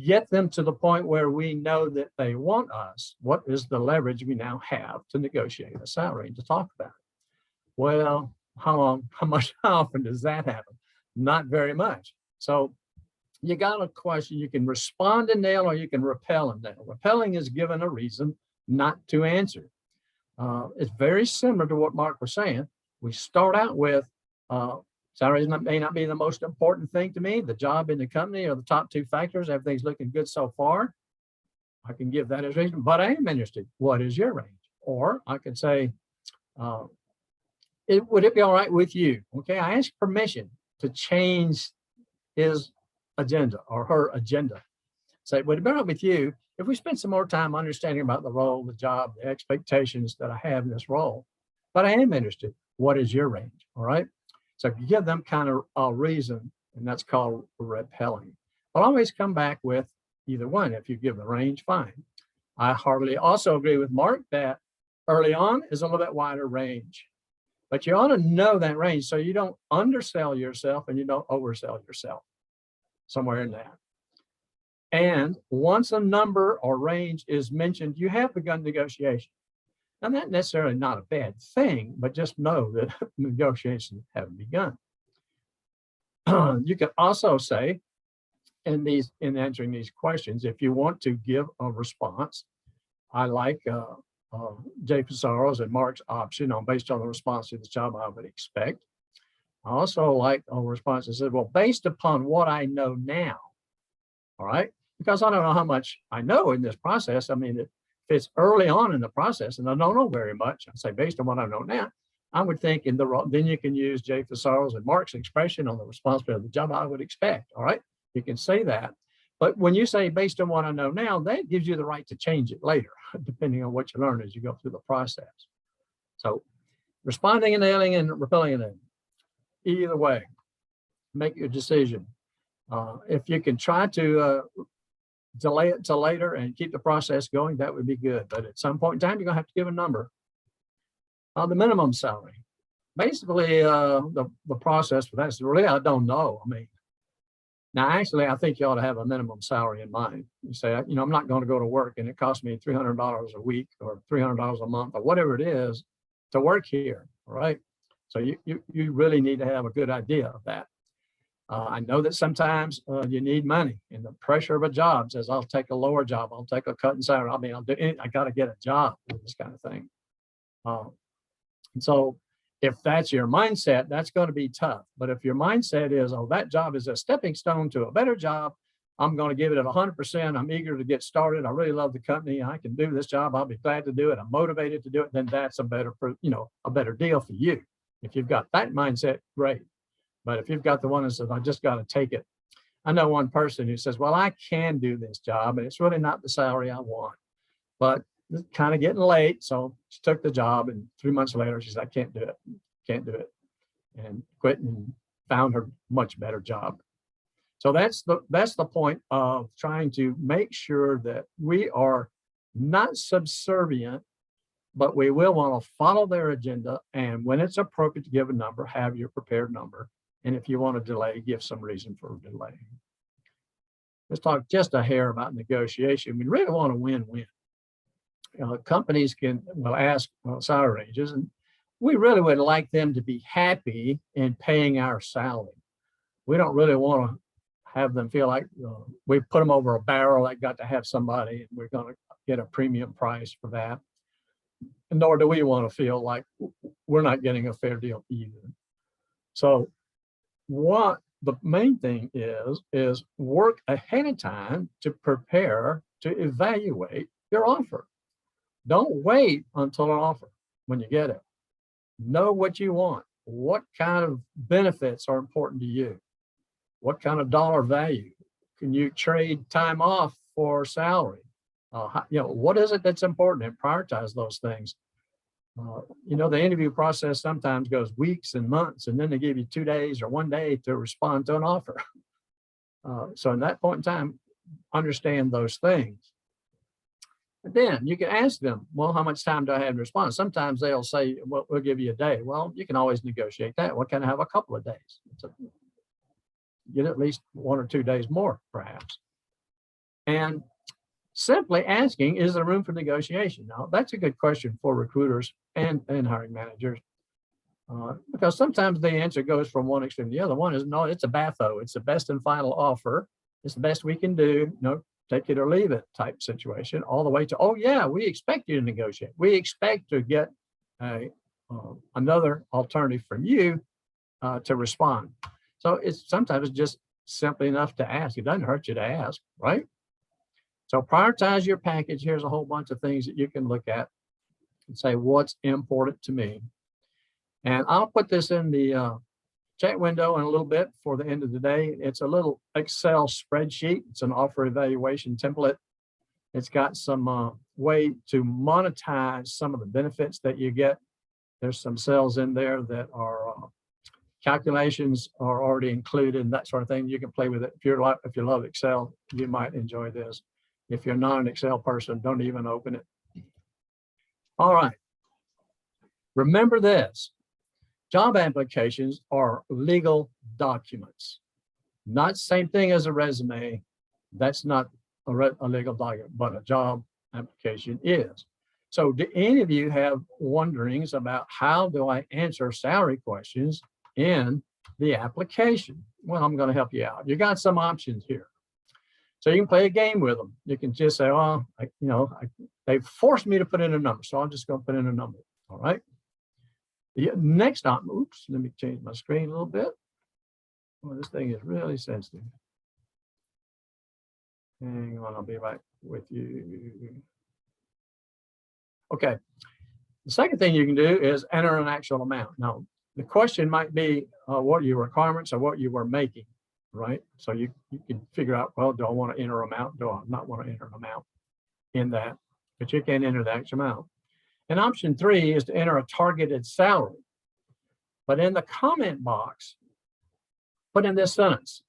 Get them to the point where we know that they want us. What is the leverage we now have to negotiate a salary and to talk about it? Well, how often does that happen? Not very much. So you got a question, you can respond and nail, or you can repel and nail. Repelling is given a reason not to answer. It's very similar to what Mark was saying. We start out with salary may not be the most important thing to me. The job in the company are the top two factors. Everything's looking good so far. I can give that as reason, but I am interested. What is your range? Or I could say, would it be all right with you? Okay, I ask permission to change his agenda or her agenda. Say, would it be all right with you if we spend some more time understanding about the role, the job, the expectations that I have in this role? But I am interested. What is your range? All right. So if you give them kind of a reason, and that's called repelling. I'll always come back with either one. If you give the range, fine. I hardly also agree with Mark that early on is a little bit wider range. But you ought to know that range so you don't undersell yourself and you don't oversell yourself, somewhere in that. And once a number or range is mentioned, you have begun negotiation. Now, that's necessarily not a bad thing, but just know that negotiations have begun. You can also say, in answering these questions, if you want to give a response, I like Jay Pissarro's and Mark's option based on the response to the job I would expect. I also like a response that says, well, based upon what I know now, all right, because I don't know how much I know in this process. I mean, if it's early on in the process and I don't know very much, I say based on what I know now, I would think then you can use Jay Pissarro's and Mark's expression on the responsibility of the job I would expect, all right? You can say that. But when you say based on what I know now, that gives you the right to change it later, depending on what you learn as you go through the process. So responding and nailing and repelling and nailing. Either way, make your decision. If you can try to delay it till later and keep the process going, that would be good. But at some point in time, you're gonna have to give a number. The minimum salary. Basically, the process for that is really, I don't know. I mean, now, actually, I think you ought to have a minimum salary in mind. You say, I'm not going to go to work and it costs me $300 a week or $300 a month or whatever it is to work here, all right? So you really need to have a good idea of that. I know that sometimes you need money, and the pressure of a job says, I'll take a lower job, I'll take a cut in salary. I mean, I'll do it. I got to get a job, this kind of thing. And so if that's your mindset, that's going to be tough. But if your mindset is, oh, that job is a stepping stone to a better job, I'm going to give it at 100%. I'm eager to get started. I really love the company. I can do this job. I'll be glad to do it. I'm motivated to do it. Then that's a better deal for you. If you've got that mindset, great. But if you've got the one that says, I just got to take it. I know one person who says, well, I can do this job, and it's really not the salary I want. But it's kind of getting late. So she took the job, and 3 months later, she said, I can't do it, and quit and found her much better job. So that's the point of trying to make sure that we are not subservient, but we will want to follow their agenda. And when it's appropriate to give a number, have your prepared number. And if you want to delay, give some reason for delaying. let's talk just a hair about negotiation. We really want to win-win. Companies can ask salary ranges, and we really would like them to be happy in paying our salary. We don't really want to have them feel like we put them over a barrel that got to have somebody and we're going to get a premium price for that. And nor do we want to feel like we're not getting a fair deal either. So what the main thing is work ahead of time to prepare to evaluate your offer. Don't wait until an offer when you get it. Know what you want. What kind of benefits are important to you? What kind of dollar value? Can you trade time off for salary? What is it that's important, and prioritize those things. The interview process sometimes goes weeks and months, and then they give you 2 days or 1 day to respond to an offer. So in that point in time, understand those things. And then you can ask them, well, how much time do I have to respond? Sometimes they'll say, well, we'll give you a day. Well, you can always negotiate that. What can I have a couple of days? Get at least 1 or 2 days more, perhaps. And simply asking, is there room for negotiation? Now, that's a good question for recruiters and hiring managers, because sometimes the answer goes from one extreme to the other. One is, no, it's a BAFO. It's the best and final offer. It's the best we can do. No, take it or leave it type situation, all the way to, oh yeah, we expect you to negotiate. We expect to get another alternative from you to respond. So it's sometimes just simply enough to ask. It doesn't hurt you to ask, right? So prioritize your package. Here's a whole bunch of things that you can look at and say, what's important to me? And I'll put this in the chat window in a little bit for the end of the day. It's a little Excel spreadsheet. It's an offer evaluation template. It's got some way to monetize some of the benefits that you get. There's some cells in there that are calculations are already included and that sort of thing. You can play with it. If you love Excel, you might enjoy this. If you're not an Excel person, don't even open it. All right. Remember this. Job applications are legal documents. Not the same thing as a resume. That's not a legal document, but a job application is. So do any of you have wonderings about how do I answer salary questions in the application? Well, I'm going to help you out. You got some options here. So you can play a game with them. You can just say, oh, they forced me to put in a number, so I'm just going to put in a number. All right. The next option, oops, let me change my screen a little bit. Oh, this thing is really sensitive. Hang on, I'll be back with you. Okay. The second thing you can do is enter an actual amount. Now, the question might be what are your requirements or what you were making, right? So you can figure out, well, do I want to enter an amount? Do I not want to enter an amount in that? But you can enter the actual amount. And option 3 is to enter a targeted salary. But in the comment box, put in this sentence: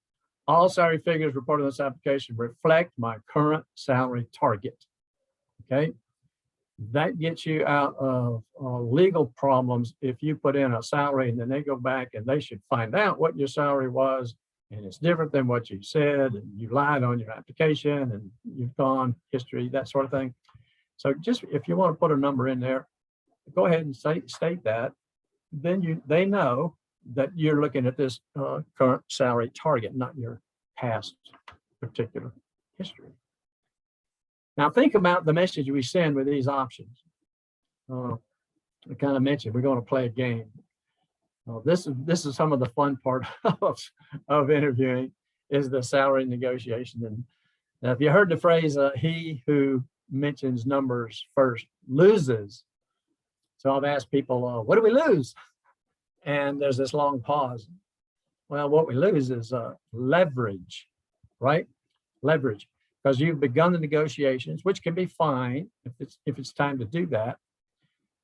all salary figures reported in this application reflect my current salary target. Okay. That gets you out of legal problems if you put in a salary and then they go back and they should find out what your salary was and it's different than what you said and you lied on your application and you've gone history, that sort of thing. So just if you want to put a number in there, go ahead and state that. Then they know that you're looking at this current salary target, not your past particular history. Now think about the message we send with these options. I kind of mentioned we're going to play a game. This is some of the fun part of interviewing is the salary negotiation. And now if you heard the phrase, he who mentions numbers first loses. So I've asked people, what do we lose? And there's this long pause. Well, what we lose is leverage, right? Leverage, because you've begun the negotiations, which can be fine if it's time to do that.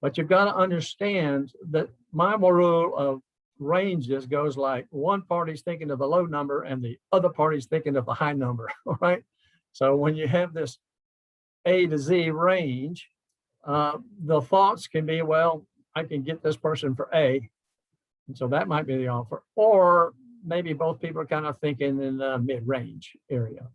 But you've got to understand that my rule of ranges goes like one party's thinking of the low number and the other party's thinking of the high number, all right? So when you have this A to Z range, the thoughts can be, well, I can get this person for A. And so that might be the offer. Or maybe both people are kind of thinking in the mid-range area.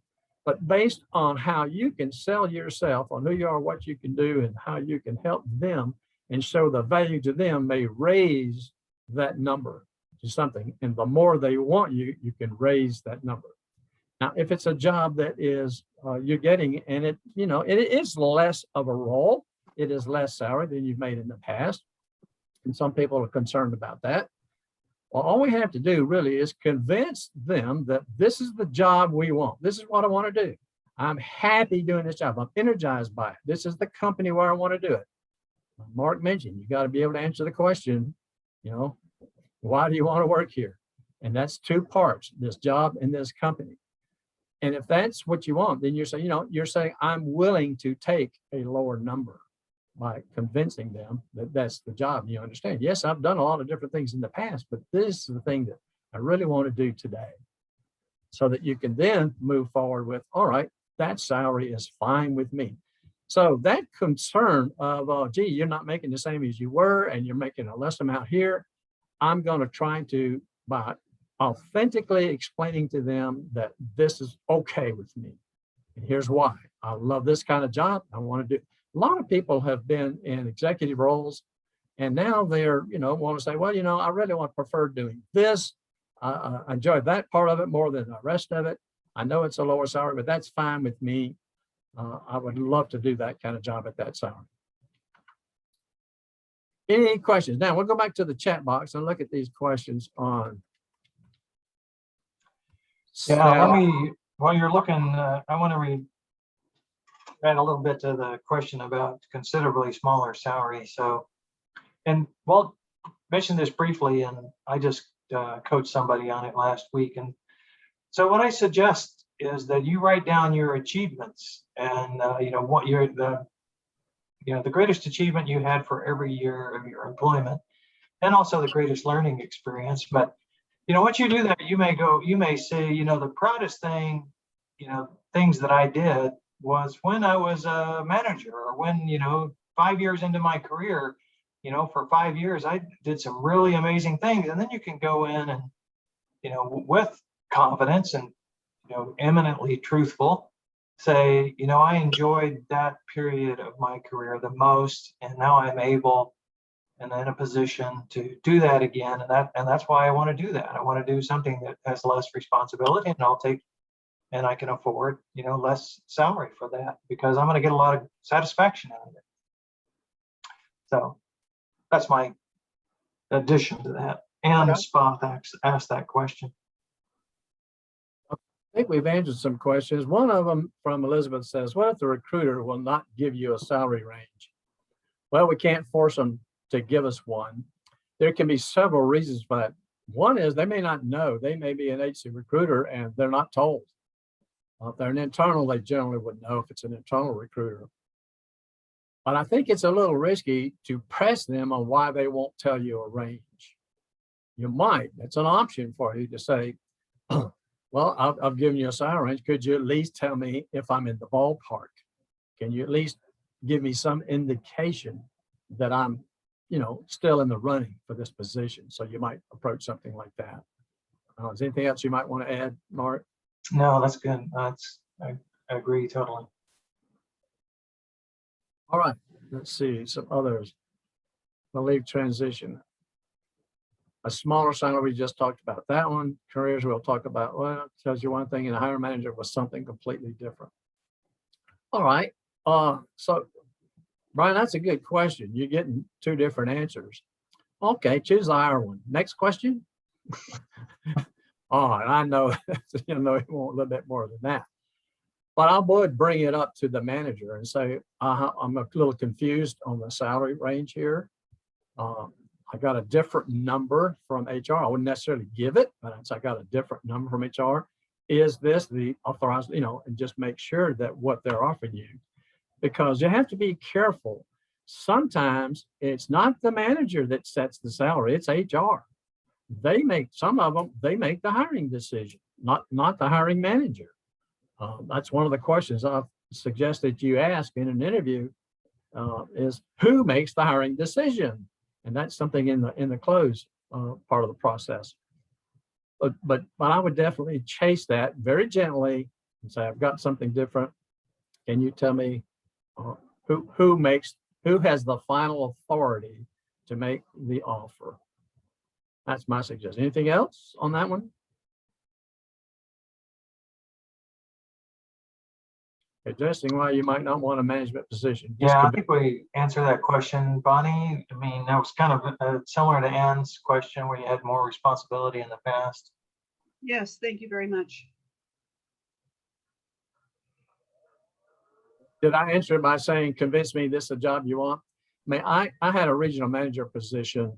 but based on how you can sell yourself, on who you are, what you can do, and how you can help them and show the value to them may raise that number to something. And the more they want you, you can raise that number. Now, if it's a job that is you're getting, and it is less of a role, it is less salary than you've made in the past, and some people are concerned about that. Well, all we have to do really is convince them that this is the job we want. This is what I want to do. I'm happy doing this job. I'm energized by it. This is the company where I want to do it. Mark mentioned, you got to be able to answer the question, why do you want to work here? And that's two parts, this job and this company. And if that's what you want, then you're saying, I'm willing to take a lower number by convincing them that that's the job. You understand? Yes, I've done a lot of different things in the past, but this is the thing that I really want to do today. So that you can then move forward with, all right, that salary is fine with me. So that concern of, gee, you're not making the same as you were, and you're making a less amount here. I'm going to try to, by authentically explaining to them that this is okay with me. And here's why. I love this kind of job. I want to do. A lot of people have been in executive roles, and now they're, want to say, well, I really want to prefer doing this. I enjoy that part of it more than the rest of it. I know it's a lower salary, but that's fine with me. I would love to do that kind of job at that salary. Any questions? Now we'll go back to the chat box and look at these questions on. Yeah, while you're looking, I want to add a little bit to the question about considerably smaller salary. So, and well, mentioned this briefly, and I just coached somebody on it last week. And so what I suggest is that you write down your achievements and, what the greatest achievement you had for every year of your employment, and also the greatest learning experience. But, once you do that, you may say, the proudest thing, things that I did was when I was a manager, or when, 5 years into my career, for 5 years, I did some really amazing things. And then you can go in and, with confidence and, eminently truthful, say, I enjoyed that period of my career the most, and now I'm able and in a position to do that again. And that's why I want to do that. I want to do something that has less responsibility, and I can afford, less salary for that, because I'm going to get a lot of satisfaction out of it. So that's my addition to that. And Spoth asked that question. I think we've answered some questions. One of them from Elizabeth says, what if the recruiter will not give you a salary range? Well, we can't force them to give us one. There can be several reasons for that. One is they may not know. They may be an agency recruiter and they're not told. If they're an internal, they generally would know if it's an internal recruiter. But I think it's a little risky to press them on why they won't tell you a range. You might, it's an option for you to say, well, I've given you a salary range. Could you at least tell me if I'm in the ballpark? Can you at least give me some indication that I'm, still in the running for this position? So you might approach something like that. Is there anything else you might want to add, Mark? No, that's good. I agree totally. All right, let's see some others. The leave transition. A smaller salary, we just talked about that one. Careers, we'll talk about, well, it tells you one thing, and a hiring manager was something completely different. All right, so Brian, that's a good question. You're getting two different answers. Okay, choose the higher one. Next question. All right, I know, you want a little bit more than that. But I would bring it up to the manager and say, I'm a little confused on the salary range here. I got a different number from HR. I wouldn't necessarily give it, but I got a different number from HR. Is this the authorized, and just make sure that what they're offering you, because you have to be careful. Sometimes it's not the manager that sets the salary, it's HR. Some of them make the hiring decision, not the hiring manager. That's one of the questions I've suggested you ask in an interview, is who makes the hiring decision? And that's something in the close part of the process. But I would definitely chase that very gently and say, I've got something different. Can you tell me who has the final authority to make the offer? That's my suggestion. Anything else on that one? Addressing why you might not want a management position. Yeah, I think we answered that question, Bonnie. I mean, that was kind of similar to Ann's question where you had more responsibility in the past. Yes, thank you very much. Did I answer it by saying, convince me this is a job you want? I mean, I had a regional manager position,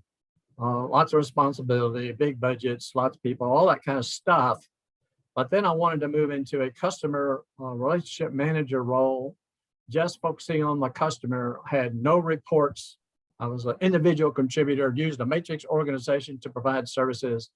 lots of responsibility, big budgets, lots of people, all that kind of stuff. But then I wanted to move into a customer relationship manager role, just focusing on the customer, had no reports. I was an individual contributor, used a matrix organization to provide services.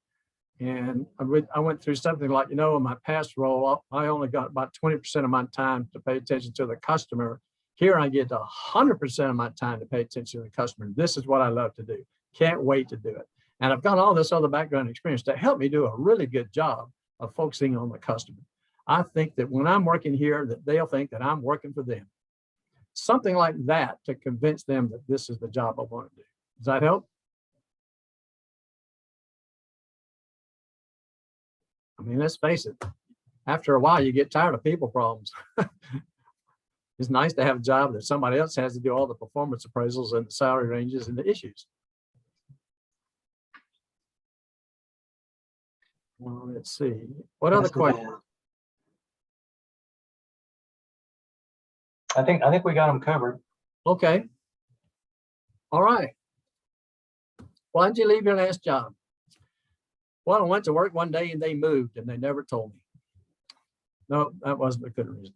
And I went through something like, in my past role, I only got about 20% of my time to pay attention to the customer. Here I get 100% of my time to pay attention to the customer. This is what I love to do. Can't wait to do it. And I've got all this other background experience to help me do a really good job of focusing on the customer. I think that when I'm working here, that they'll think that I'm working for them. Something like that to convince them that this is the job I want to do. Does that help? I mean, let's face it, after a while, you get tired of people problems. It's nice to have a job that somebody else has to do all the performance appraisals and the salary ranges and the issues. Well, let's see. What other questions? I think we got them covered. Okay. All right. Why did you leave your last job? Well, I went to work one day and they moved and they never told me. No, that wasn't a good reason.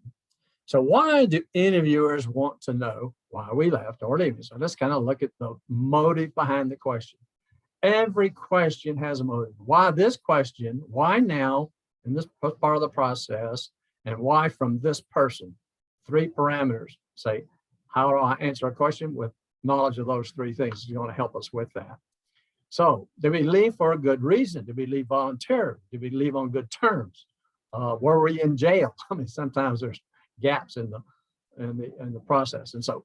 So why do interviewers want to know why we left or leaving? So let's kind of look at the motive behind the question. Every question has a motive. Why this question? Why now in this part of the process? And why from this person? 3 parameters. Say, how do I answer a question with knowledge of those 3 things? Is going to help us with that. So did we leave for a good reason? Did we leave voluntarily? Did we leave on good terms? Were we in jail? I mean, sometimes there's gaps in the process. And so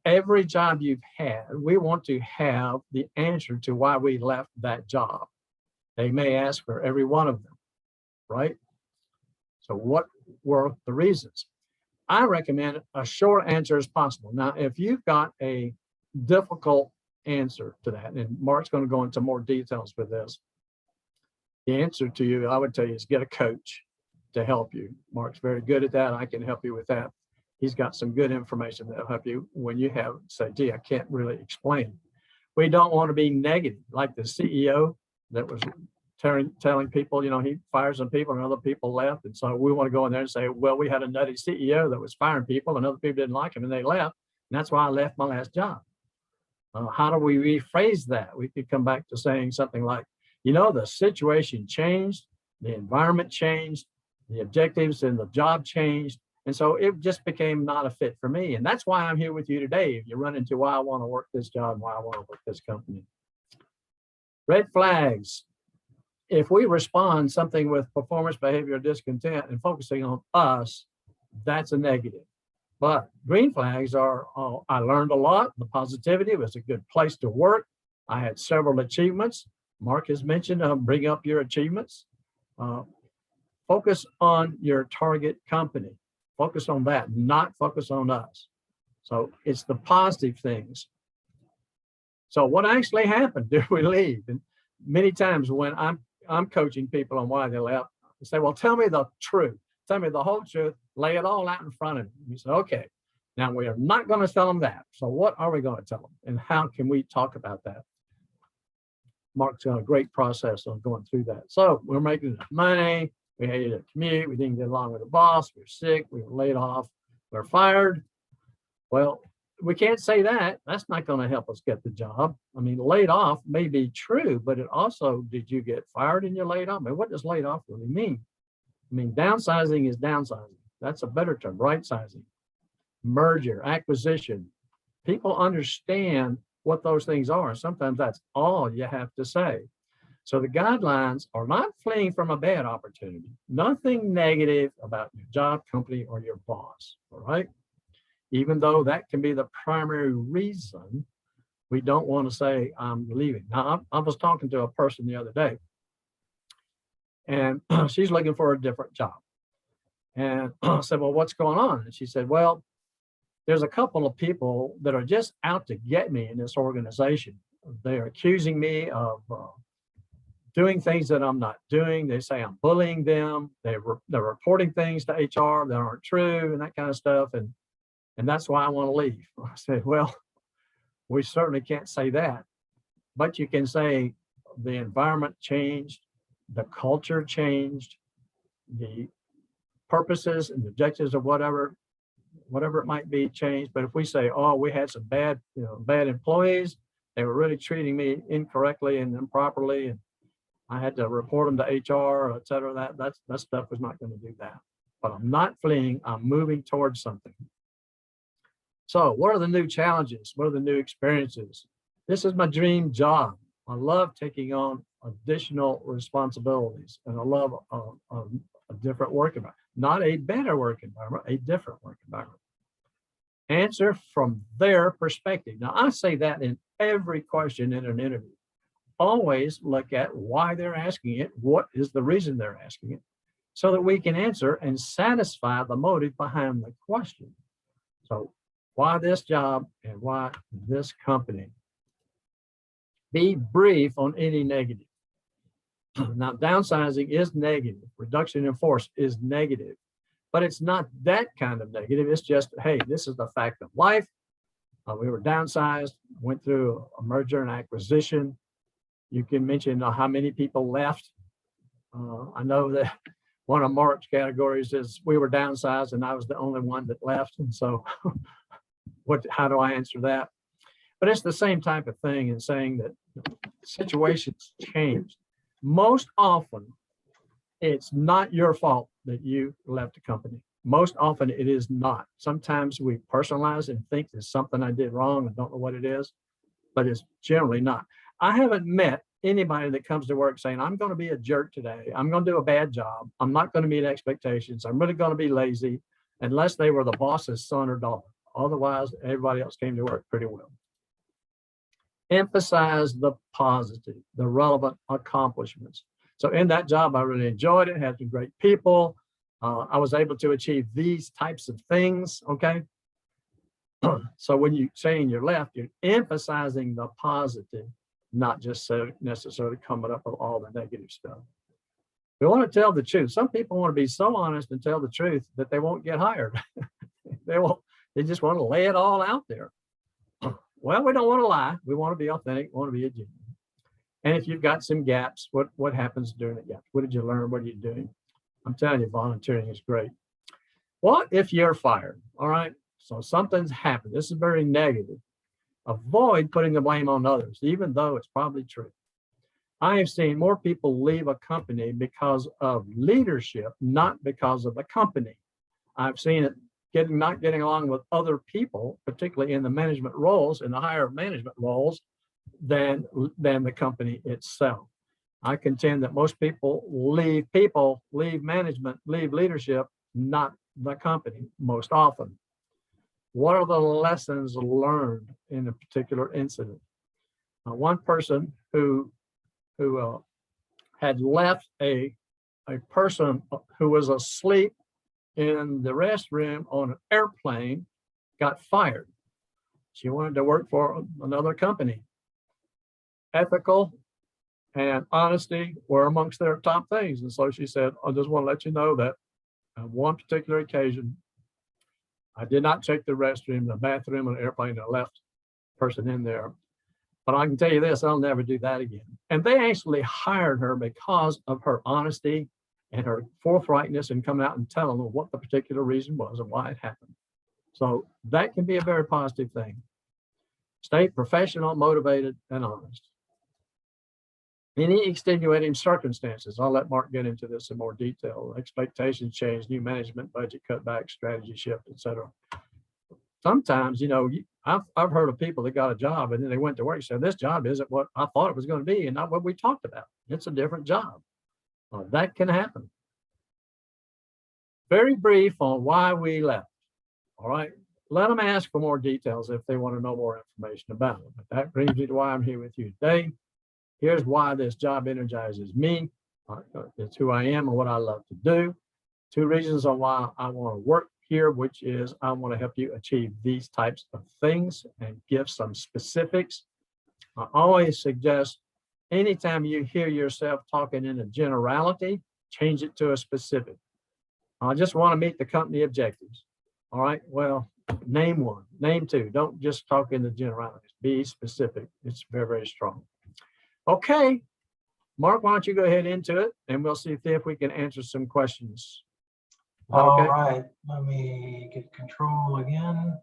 every job you've had, we want to have the answer to why we left that job. They may ask for every one of them, right? So what were the reasons? I recommend a short answer as possible. Now, if you've got a difficult answer to that, and Mark's going to go into more details with this, the answer to you, I would tell you, is get a coach to help you. Mark's very good at that. I can help you with that. He's got some good information that'll help you when you have, say, gee, I can't really explain. We don't want to be negative, like the CEO that was telling people, he fired some people and other people left. And so we want to go in there and say, well, we had a nutty CEO that was firing people and other people didn't like him and they left. And that's why I left my last job. How do we rephrase that? We could come back to saying something like, the situation changed, the environment changed, the objectives and the job changed. And so it just became not a fit for me. And that's why I'm here with you today. If you run into why I want to work this job, why I want to work this company. Red flags. If we respond something with performance, behavior, discontent, and focusing on us, that's a negative. But green flags are, I learned a lot. The positivity was a good place to work. I had several achievements. Mark has mentioned, bring up your achievements. Focus on your target company. Focus on that, not focus on us. So it's the positive things. So what actually happened? Did we leave? And many times when I'm coaching people on why they left, I say, well, tell me the truth. Tell me the whole truth. Lay it all out in front of you. You say, okay, now we are not going to tell them that. So what are we going to tell them? And how can we talk about that? Mark's got a great process on going through that. So we're making enough money. We hated to commute. We didn't get along with the boss. We were sick. We were laid off. We were fired. Well, we can't say that. That's not going to help us get the job. I mean, laid off may be true, but it also, did you get fired and you're laid off? I mean, what does laid off really mean? I mean, downsizing is downsizing. That's a better term, right sizing. Merger, acquisition. People understand what those things are. Sometimes that's all you have to say. So the guidelines are not fleeing from a bad opportunity, nothing negative about your job, company, or your boss, all right? Even though that can be the primary reason, we don't want to say, I'm leaving. Now, I was talking to a person the other day, and she's looking for a different job. And I said, well, what's going on? And she said, well, there's a couple of people that are just out to get me in this organization. They're accusing me of doing things that I'm not doing. They say I'm bullying them. They're reporting things to HR that aren't true and that kind of stuff. And that's why I want to leave. I said, well, we certainly can't say that, but you can say the environment changed, the culture changed, the purposes and objectives of whatever it might be changed. But if we say, oh, we had some bad employees, they were really treating me incorrectly and improperly, and I had to report them to HR, et cetera, that stuff was not going to do that. But I'm not fleeing, I'm moving towards something. So what are the new challenges? What are the new experiences? This is my dream job. I love taking on additional responsibilities, and I love a different work environment. Not a better work environment, a different work environment. Answer from their perspective. Now, I say that in every question in an interview. Always look at why they're asking it, what is the reason they're asking it, so that we can answer and satisfy the motive behind the question. So why this job and why this company? Be brief on any negative. Now, downsizing is negative. Reduction in force is negative, but it's not that kind of negative. It's just, hey, this is the fact of life. We were downsized, went through a merger and acquisition. You can mention how many people left. I know that one of Mark's categories is we were downsized and I was the only one that left. And so how do I answer that? But it's the same type of thing in saying that situations change. Most often, it's not your fault that you left a company. Most often it is not. Sometimes we personalize and think there's something I did wrong and don't know what it is, but it's generally not. I haven't met anybody that comes to work saying, I'm going to be a jerk today. I'm going to do a bad job. I'm not going to meet expectations. I'm really going to be lazy, unless they were the boss's son or daughter. Otherwise, everybody else came to work pretty well. Emphasize the positive, the relevant accomplishments. So in that job, I really enjoyed it, had some great people. I was able to achieve these types of things, okay? So when you saying you're left, you're emphasizing the positive, not just necessarily coming up with all the negative stuff. We want to tell the truth. Some people want to be so honest and tell the truth that they won't get hired. They just want to lay it all out there. Well, we don't want to lie. We want to be authentic, we want to be a genuine. And if you've got some gaps, what happens during the gaps? What did you learn? What are you doing? I'm telling you, volunteering is great. What if you're fired? All right. So something's happened. This is very negative. Avoid putting the blame on others, even though it's probably true. I have seen more people leave a company because of leadership, not because of the company. I've seen it not getting along with other people, particularly in the management roles, in the higher management roles, than the company itself. I contend that most people leave management, leave leadership, not the company most often. What are the lessons learned in a particular incident? One person who had left a person who was asleep in the restroom on an airplane got fired. She wanted to work for another company. Ethical and honesty were amongst their top things. And so she said, I just want to let you know that on one particular occasion, I did not check the restroom, the bathroom on the airplane, and left person in there. But I can tell you this, I'll never do that again. And they actually hired her because of her honesty and her forthrightness and coming out and telling them what the particular reason was and why it happened. So that can be a very positive thing. Stay professional, motivated, and honest. Any extenuating circumstances, I'll let Mark get into this in more detail. Expectations change, new management, budget cutback, strategy shift, etc. sometimes, I've heard of people that got a job and then they went to work and said, this job isn't what I thought it was going to be and not what we talked about. It's a different job. That can happen. Very brief on why we left. All right. Let them ask for more details if they want to know more information about it. But that brings me to why I'm here with you today. Here's why this job energizes me. It's who I am and what I love to do. 2 reasons on why I want to work here, which is I want to help you achieve these types of things and give some specifics. I always suggest anytime you hear yourself talking in a generality, change it to a specific. I just want to meet the company objectives. All right, well, name 1, name 2. Don't just talk in the generalities. Be specific. It's very, very strong. Okay, Mark, why don't you go ahead into it and we'll see if we can answer some questions. All Okay. right, let me get control again.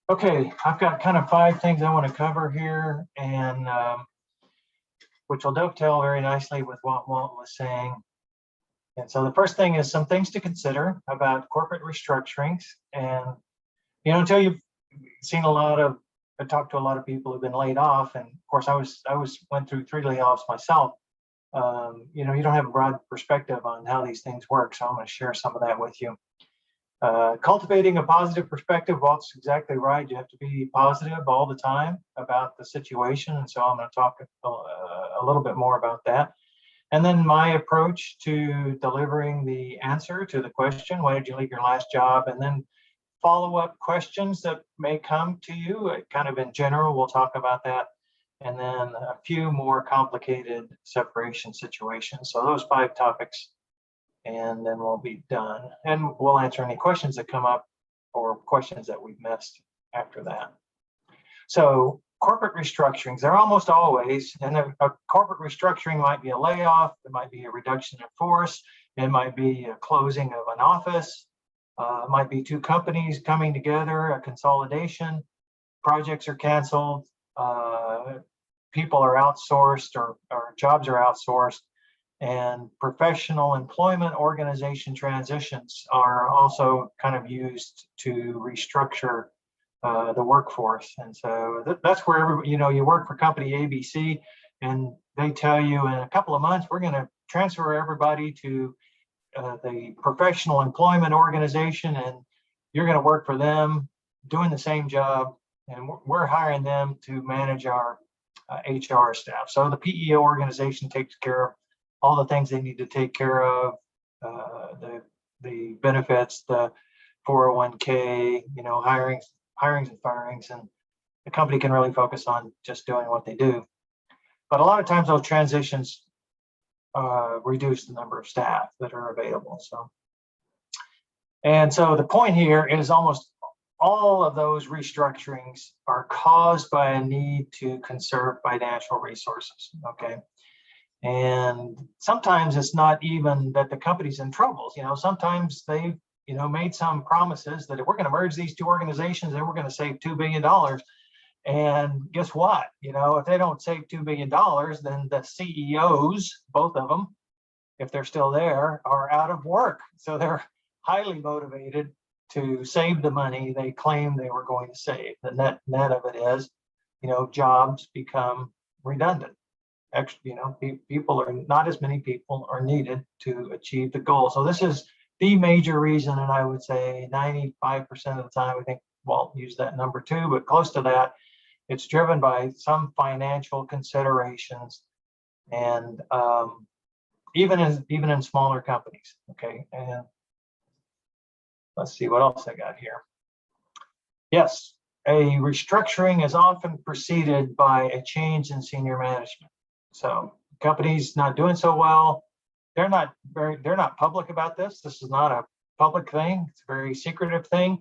Okay, I've got kind of 5 things I want to cover here, and which will dovetail very nicely with what Walt was saying. And so the first thing is some things to consider about corporate restructurings. And, until you've seen I talked to a lot of people who've been laid off. And of course, I went through 3 layoffs myself. You don't have a broad perspective on how these things work. So I'm going to share some of that with you. Cultivating a positive perspective, Walt's exactly right. You have to be positive all the time about the situation. And so I'm going to talk a little bit more about that. And then my approach to delivering the answer to the question, why did you leave your last job? And then follow-up questions that may come to you, kind of in general, we'll talk about that. And then a few more complicated separation situations. So those 5 topics, and then we'll be done. And we'll answer any questions that come up or questions that we've missed after that. So corporate restructurings, they're almost always, and a corporate restructuring might be a layoff, it might be a reduction in force, it might be a closing of an office, it might be 2 companies coming together, a consolidation, projects are canceled, people are outsourced or jobs are outsourced, and professional employment organization transitions are also kind of used to restructure the workforce. And so that's where you work for company ABC and they tell you in a couple of months, we're going to transfer everybody to the professional employment organization and you're going to work for them doing the same job. And we're hiring them to manage our HR staff. So the PEO organization takes care of all the things they need to take care of, the benefits, the 401k, hirings and firings, and the company can really focus on just doing what they do. But a lot of times those transitions reduce the number of staff that are available. And so the point here is almost all of those restructurings are caused by a need to conserve financial resources, okay? And sometimes it's not even that the company's in trouble. Sometimes they've made some promises that if we're going to merge these 2 organizations, then we're going to save $2 billion. And guess what? If they don't save $2 billion, then the CEOs, both of them, if they're still there, are out of work. So they're highly motivated to save the money they claim they were going to save. The net of it is, jobs become redundant. People are not as many people are needed to achieve the goal. So this is the major reason, and I would say 95% of the time, I think Walt used that number too, but close to that, it's driven by some financial considerations, and even in smaller companies. Okay, and let's see what else I got here. Yes, a restructuring is often preceded by a change in senior management. So companies not doing so well, they're not public about this. This is not a public thing. It's a very secretive thing.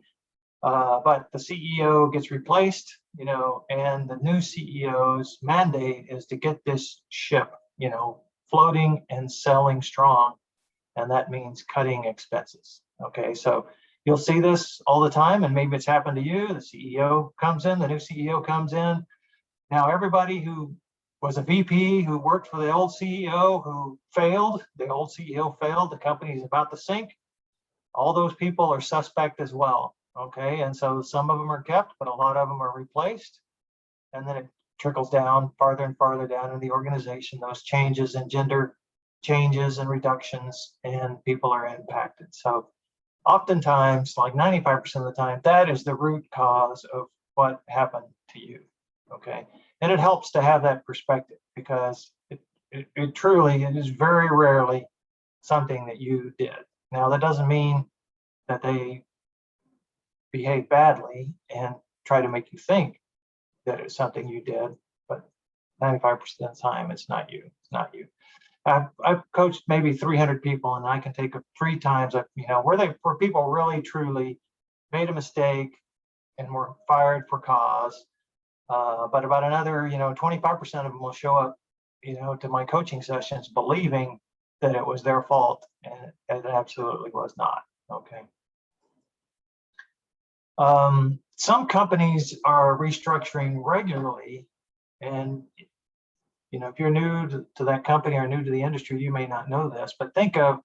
But the CEO gets replaced, and the new CEO's mandate is to get this ship, floating and selling strong. And that means cutting expenses. Okay, so You'll see this all the time, and maybe it's happened to you. The CEO comes in, the new CEO comes in. Now, everybody who was a VP, who worked for the old CEO, who failed, the old CEO failed, the company is about to sink. All those people are suspect as well, okay? And so some of them are kept, but a lot of them are replaced. And then it trickles down farther and farther down in the organization, those changes in gender changes and reductions, and people are impacted. So oftentimes, like 95% of the time, that is the root cause of what happened to you, okay? And it helps to have that perspective, because it truly, it is very rarely something that you did. Now, that doesn't mean that they behave badly and try to make you think that it's something you did, but 95% of the time, it's not you. It's not you. I've coached maybe 300 people, and I can take 3 times, where people really truly made a mistake and were fired for cause. But about another, 25% of them will show up, to my coaching sessions believing that it was their fault, and it absolutely was not. Okay. Some companies are restructuring regularly, and if you're new to that company or new to the industry, you may not know this, but think of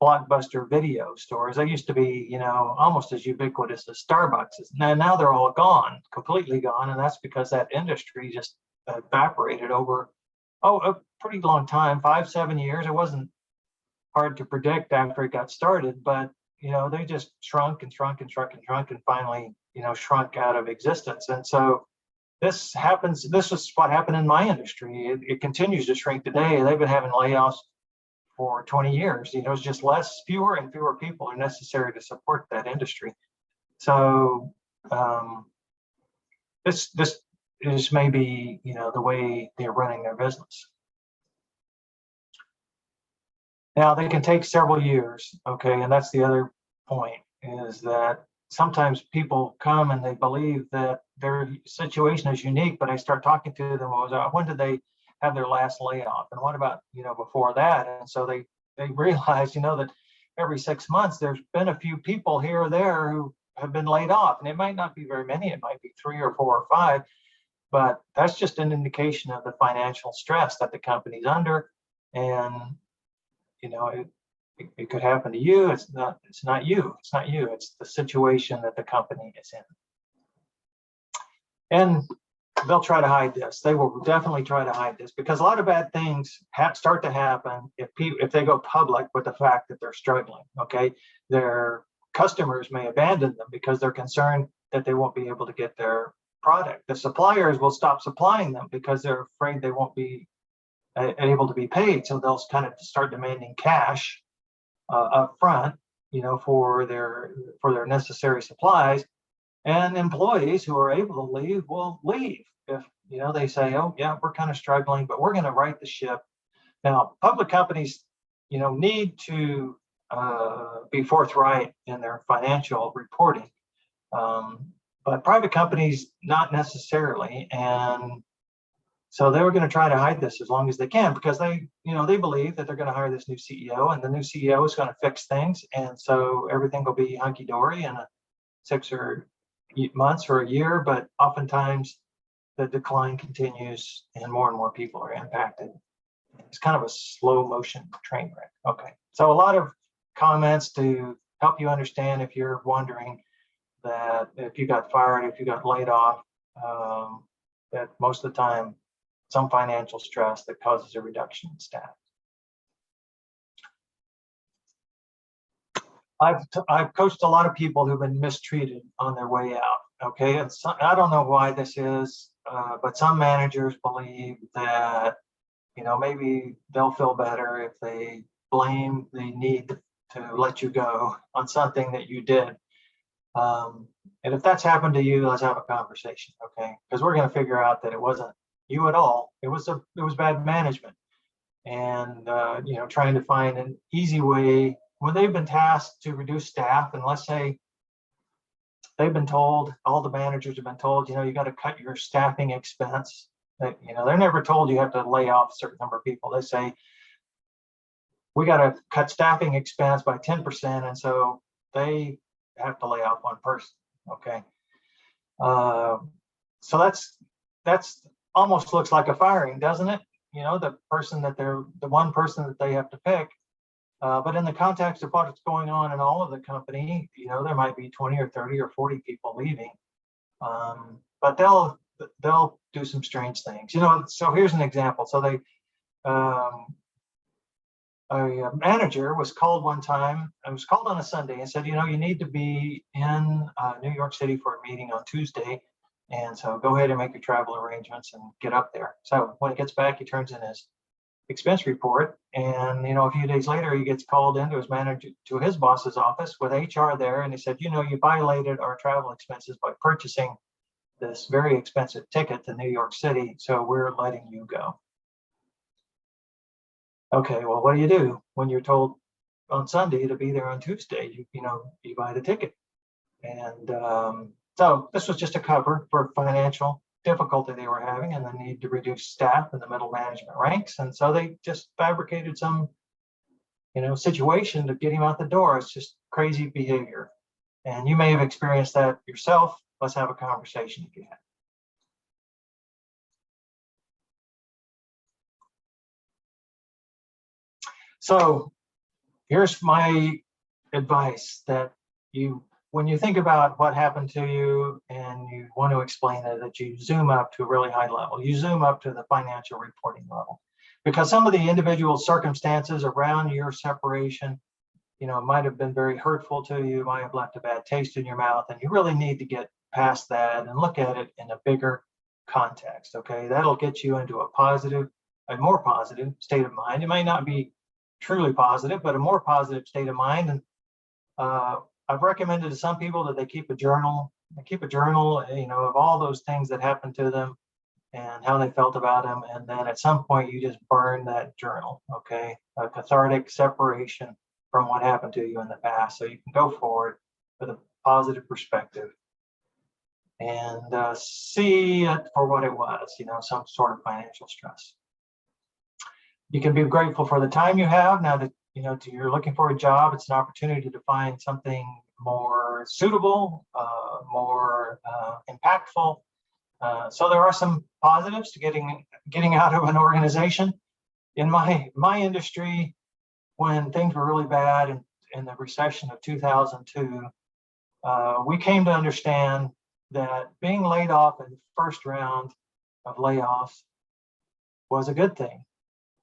Blockbuster video stores. They used to be, almost as ubiquitous as Starbucks is. Now they're all gone, completely gone, and that's because that industry just evaporated over a pretty long time, 5-7 years. It wasn't hard to predict after it got started, but they just shrunk and shrunk and shrunk and shrunk, and finally, shrunk out of existence. And so this happens. This is what happened in my industry. It continues to shrink today. They've been having layoffs for 20 years. It's just fewer and fewer people are necessary to support that industry. So this is maybe the way they're running their business. Now, they can take several years, okay, and that's the other point, is that sometimes people come and they believe that their situation is unique, but I start talking to them, when did they have their last layoff, and what about before that? And so they realize that every 6 months there's been a few people here or there who have been laid off, and it might not be very many, it might be 3 or 4 or 5, but that's just an indication of the financial stress that the company's under. And it could happen to you. It's not you. It's the situation that the company is in. And they'll try to hide this. They will definitely try to hide this, because a lot of bad things start to happen if they go public with the fact that they're struggling. Okay, their customers may abandon them because they're concerned that they won't be able to get their product. The suppliers will stop supplying them because they're afraid they won't be able to be paid. So they'll kind of start demanding cash up front, for their necessary supplies. And employees who are able to leave will leave if they say, oh yeah, we're kind of struggling, but we're going to right the ship. Now, public companies need to be forthright in their financial reporting, but private companies not necessarily. And so they were going to try to hide this as long as they can, because they believe that they're going to hire this new CEO, and the new CEO is going to fix things, and so everything will be hunky-dory in 6 or months or a year. But oftentimes the decline continues, and more people are impacted. It's kind of a slow motion train wreck. Okay, so a lot of comments to help you understand, if you're wondering, that if you got fired, if you got laid off, that most of the time some financial stress that causes a reduction in staff. I've coached a lot of people who've been mistreated on their way out. Okay, and I don't know why this is, but some managers believe that maybe they'll feel better if they blame the need to let you go on something that you did. And if that's happened to you, let's have a conversation, okay? Because we're going to figure out that it wasn't you at all. It was bad management, and trying to find an easy way when they've been tasked to reduce staff, and let's say they've been told, all the managers have been told, you got to cut your staffing expense. They're never told you have to lay off a certain number of people. They say, we got to cut staffing expense by 10%. And so they have to lay off one person. Okay. So that's almost looks like a firing, doesn't it? You know, the one person that they have to pick. But in the context of what's going on in all of the company, you know, there might be 20 or 30 or 40 people leaving. But they'll do some strange things. You know, so here's an example. So a manager was called one time. I was called on a Sunday and said, you know, you need to be in New York City for a meeting on Tuesday. And so go ahead and make your travel arrangements and get up there. So when he gets back, he turns in his expense report. And, you know, a few days later, he gets called into his manager, to his boss's office with HR there. And he said, you know, you violated our travel expenses by purchasing this very expensive ticket to New York City. So we're letting you go. Okay, well, what do you do when you're told on Sunday to be there on Tuesday? You buy the ticket. And so this was just a cover for financial difficulty they were having and the need to reduce staff in the middle management ranks. And so they just fabricated some, you know, situation to get him out the door. It's just crazy behavior. And you may have experienced that yourself. Let's have a conversation if you have. So here's my advice that when you think about what happened to you and you want to explain it, that you zoom up to a really high level. You zoom up to the financial reporting level, because some of the individual circumstances around your separation, you know, might have been very hurtful to you, might have left a bad taste in your mouth, and you really need to get past that and look at it in a bigger context. Okay, that'll get you into a more positive state of mind. It may not be truly positive, but a more positive state of mind. And I've recommended to some people that they keep a journal. You know, of all those things that happened to them and how they felt about them. And then at some point, you just burn that journal. Okay, a cathartic separation from what happened to you in the past, so you can go forward with a positive perspective and see it for what it was. You know, some sort of financial stress. You can be grateful for the time you have now that, you know, you're looking for a job. It's an opportunity to find something more suitable, more impactful. So there are some positives to getting out of an organization. In my industry, when things were really bad in the recession of 2002, we came to understand that being laid off in the first round of layoffs was a good thing,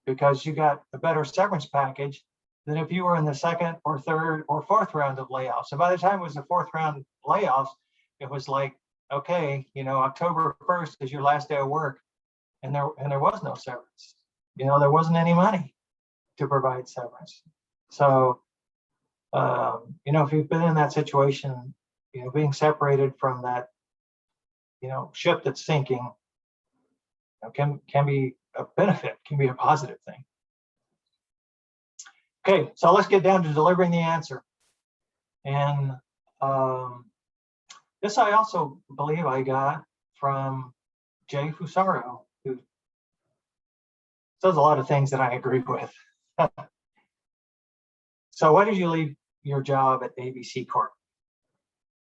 because you got a better severance package than if you were in the second or third or fourth round of layoffs. So by the time it was the fourth round layoffs, it was like, okay, you know, October 1st is your last day of work, and there was no severance. You know, there wasn't any money to provide severance. So, you know, if you've been in that situation, you know, being separated from that, you know, ship that's sinking, you know, can be a benefit, can be a positive thing. Okay, so let's get down to delivering the answer. And this I also believe I got from Jay Fusaro, who says a lot of things that I agree with. So why did you leave your job at ABC Corp?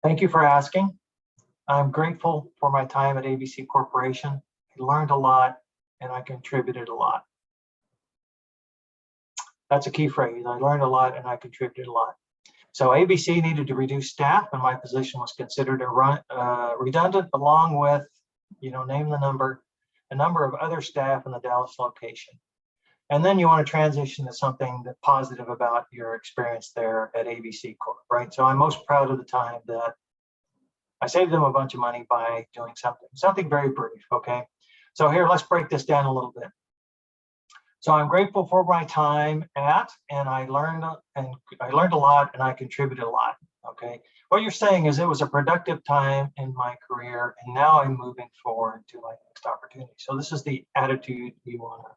Thank you for asking. I'm grateful for my time at ABC Corporation. I learned a lot and I contributed a lot. That's a key phrase. I learned a lot and I contributed a lot. So ABC needed to reduce staff, and my position was considered redundant, along with, you know, name the number, a number of other staff in the Dallas location. And then you want to transition to something that's positive about your experience there at ABC Corp, right? So I'm most proud of the time that I saved them a bunch of money by doing something very brief, okay? So here, let's break this down a little bit. So I'm grateful for my time and I learned a lot and I contributed a lot, okay? What you're saying is it was a productive time in my career and now I'm moving forward to my next opportunity. So this is the attitude you want to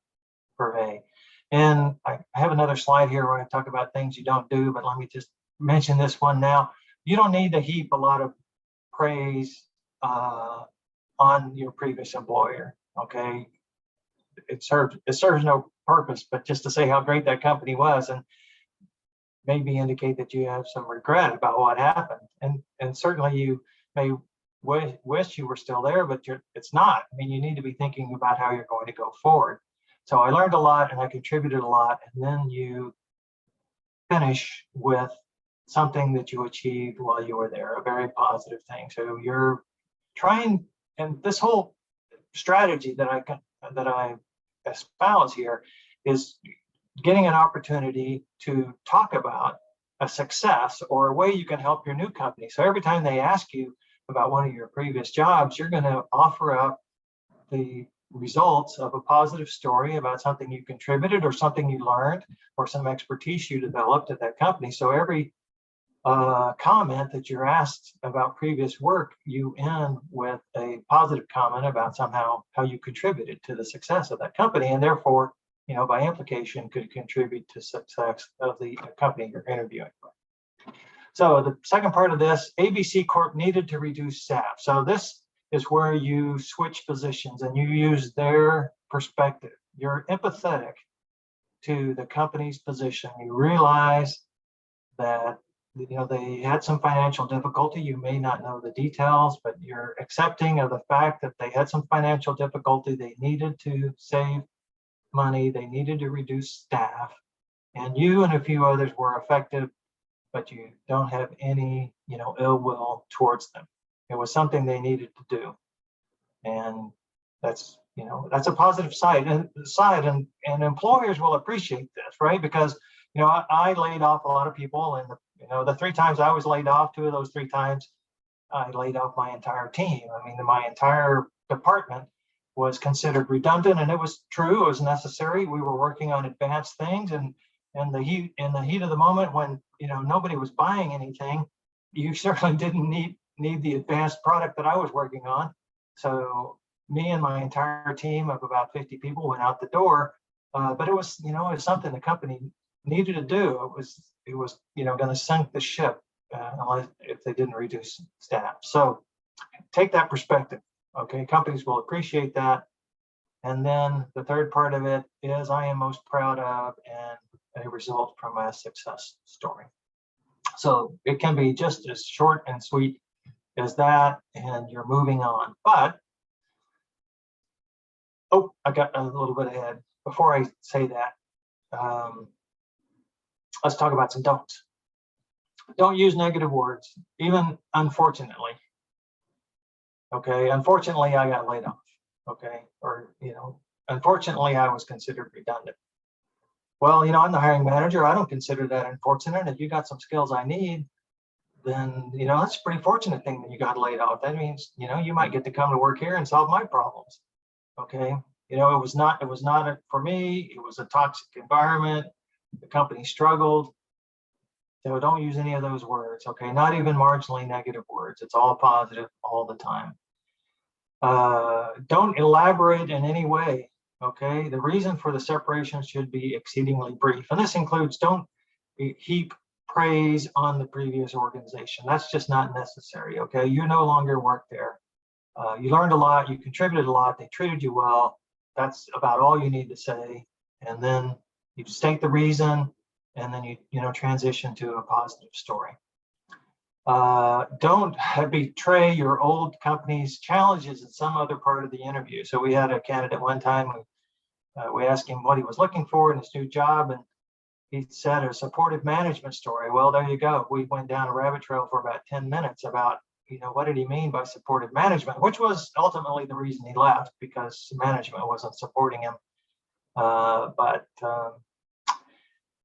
purvey. And I have another slide here where I talk about things you don't do, but let me just mention this one now. You don't need to heap a lot of praise on your previous employer, okay? It serves no purpose, but just to say how great that company was. And maybe indicate that you have some regret about what happened. And certainly you may wish you were still there, but it's not. I mean, you need to be thinking about how you're going to go forward. So I learned a lot and I contributed a lot. And then you finish with something that you achieved while you were there, a very positive thing. So you're trying, and this whole strategy that I espouse here is getting an opportunity to talk about a success or a way you can help your new company. So every time they ask you about one of your previous jobs, you're going to offer up the results of a positive story about something you contributed or something you learned or some expertise you developed at that company. So every comment that you're asked about previous work, you end with a positive comment about somehow how you contributed to the success of that company, and therefore, you know, by implication, could contribute to success of the company you're interviewing. So the second part of this, ABC Corp needed to reduce staff. So this is where you switch positions and you use their perspective. You're empathetic to the company's position. You realize that, you know, they had some financial difficulty. You may not know the details, but you're accepting of the fact that they had some financial difficulty. They needed to save money. They needed to reduce staff, and you and a few others were effective, but you don't have any, you know, ill will towards them. It was something they needed to do, and that's, you know, that's a positive side, and employers will appreciate this, right? Because, you know, I laid off a lot of people, and you know, the 3 times I was laid off, 2 of those 3 times, I laid off my entire team. I mean, my entire department was considered redundant, and it was true. It was necessary. We were working on advanced things, and in the heat of the moment, when, you know, nobody was buying anything, you certainly didn't need the advanced product that I was working on. So me and my entire team of about 50 people went out the door. But it was, you know, it was something the company needed to do. It was, you know, going to sink the ship unless if they didn't reduce staff. So take that perspective. Okay, companies will appreciate that. And then the third part of it is I am most proud of and a result from a success story. So it can be just as short and sweet as that, and you're moving on. But, oh, I got a little bit ahead. Before I say that, let's talk about some don'ts. Don't use negative words, even unfortunately. Okay, unfortunately, I got laid off. Okay, or, you know, unfortunately, I was considered redundant. Well, you know, I'm the hiring manager. I don't consider that unfortunate. If you got some skills I need, then, you know, that's a pretty fortunate thing that you got laid off. That means, you know, you might get to come to work here and solve my problems. Okay, you know, it was not for me. It was a toxic environment. The company struggled. So don't use any of those words. Okay, not even marginally negative words. It's all positive all the time. Don't elaborate in any way. Okay, the reason for the separation should be exceedingly brief, and this includes don't heap praise on the previous organization. That's just not necessary. Okay, you no longer work there. You learned a lot. You contributed a lot. They treated you well. That's about all you need to say, and then you state the reason, and then you know, transition to a positive story. Don't betray your old company's challenges in some other part of the interview. So we had a candidate one time, we asked him what he was looking for in his new job, and he said a supportive management story. Well, there you go. We went down a rabbit trail for about 10 minutes about, you know, what did he mean by supportive management, which was ultimately the reason he left, because management wasn't supporting him.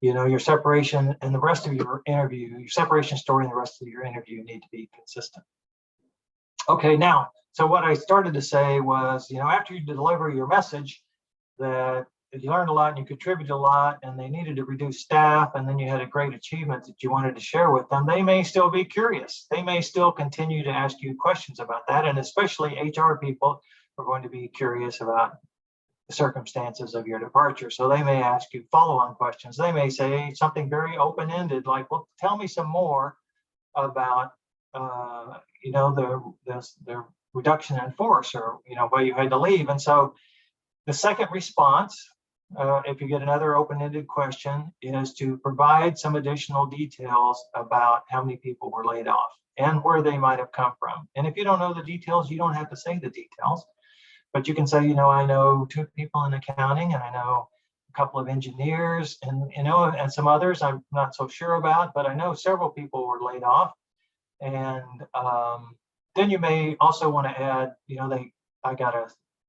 You know, your separation and the rest of your interview, your separation story and the rest of your interview need to be consistent. Okay, now, so what I started to say was, you know, after you deliver your message that you learned a lot and you contributed a lot and they needed to reduce staff, and then you had a great achievement that you wanted to share with them, they may still be curious. They may still continue to ask you questions about that, and especially HR people are going to be curious about the circumstances of your departure. So they may ask you follow-on questions. They may say something very open-ended, like, well, tell me some more about, you know, the reduction in force, or, you know, why you had to leave. And so the second response if you get another open-ended question, is to provide some additional details about how many people were laid off and where they might have come from. And if you don't know the details, you don't have to say the details, but you can say, I know 2 people in accounting, and I know a couple of engineers, and and some others I'm not so sure about, but I know several people were laid off. And then you may also want to add, I got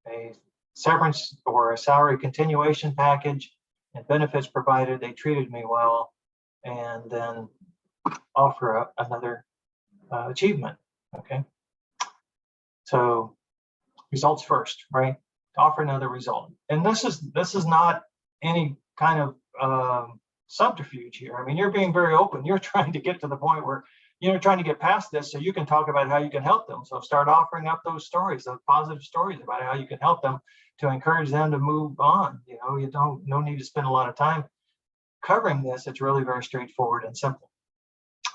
a severance or a salary continuation package and benefits provided. They treated me well, and then offer another achievement. Okay. So results first, right? Offer another result. And this is not any kind of subterfuge here. I mean, you're being very open. You're trying to get to the point where trying to get past this so you can talk about how you can help them. So start offering up those stories, those positive stories about how you can help them to encourage them to move on. No need to spend a lot of time covering this. It's really very straightforward and simple.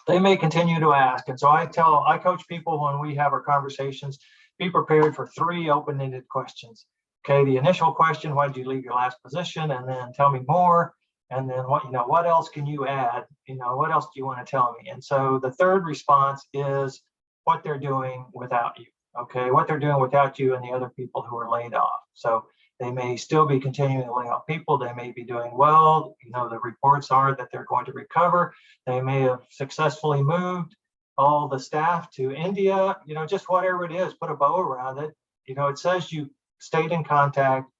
They may continue to ask. And so I coach people when we have our conversations, be prepared for 3 open-ended questions. Okay, the initial question, why did you leave your last position? And then tell me more. And then what else can you add? What else do you want to tell me? And so the third response is what they're doing without you. Okay, what they're doing without you and the other people who are laid off. So they may still be continuing to lay off people. They may be doing well. The reports are that they're going to recover. They may have successfully moved all the staff to India, just whatever it is, put a bow around it. It says you stayed in contact,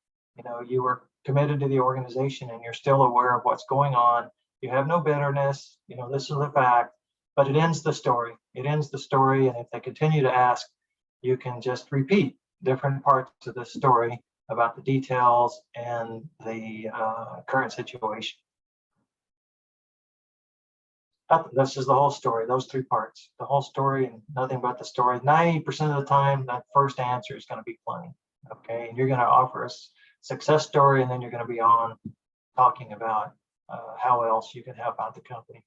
you were committed to the organization and you're still aware of what's going on. You have no bitterness, this is a fact, but it ends the story. It ends the story. And if they continue to ask, you can just repeat different parts of the story about the details and the current situation. This is the whole story, those 3 parts, the whole story and nothing but the story. 90% of the time, that first answer is going to be plenty. Okay, and you're going to offer a success story, and then you're going to be on talking about how else you can help out the company.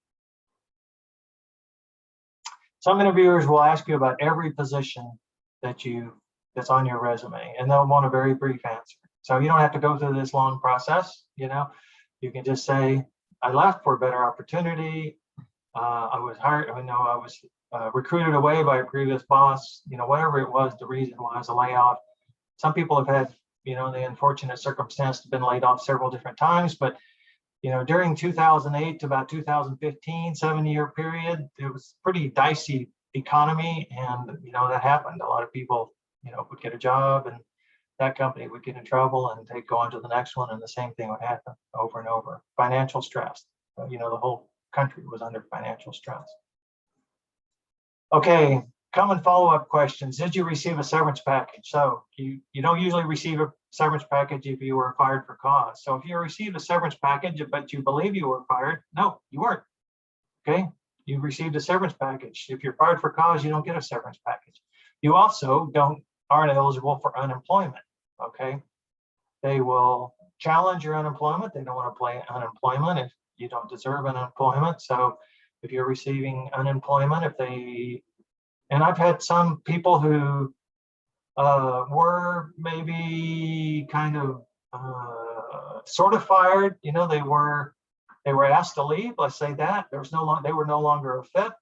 Some interviewers will ask you about every position that's on your resume, and they'll want a very brief answer. So you don't have to go through this long process. You can just say, I left for a better opportunity. I was hired, I was recruited away by a previous boss, whatever it was, the reason why it was a layoff. Some people have had, the unfortunate circumstance to been laid off several different times, but, during 2008 to about 2015, 7-year period, it was pretty dicey economy. And, that happened. A lot of people, would get a job and that company would get in trouble and they'd go on to the next one. And the same thing would happen over and over. Financial stress, the whole country was under financial stress. Okay, common follow-up questions. Did you receive a severance package? So you don't usually receive a severance package if you were fired for cause. So if you received a severance package, but you believe you were fired, no, you weren't. Okay, you received a severance package. If you're fired for cause, you don't get a severance package. You also aren't eligible for unemployment. Okay, they will challenge your unemployment. They don't want to play unemployment if you don't deserve unemployment. So if you're receiving unemployment, and I've had some people who were maybe kind of sort of fired, they were asked to leave, let's say that. They were no longer a fit,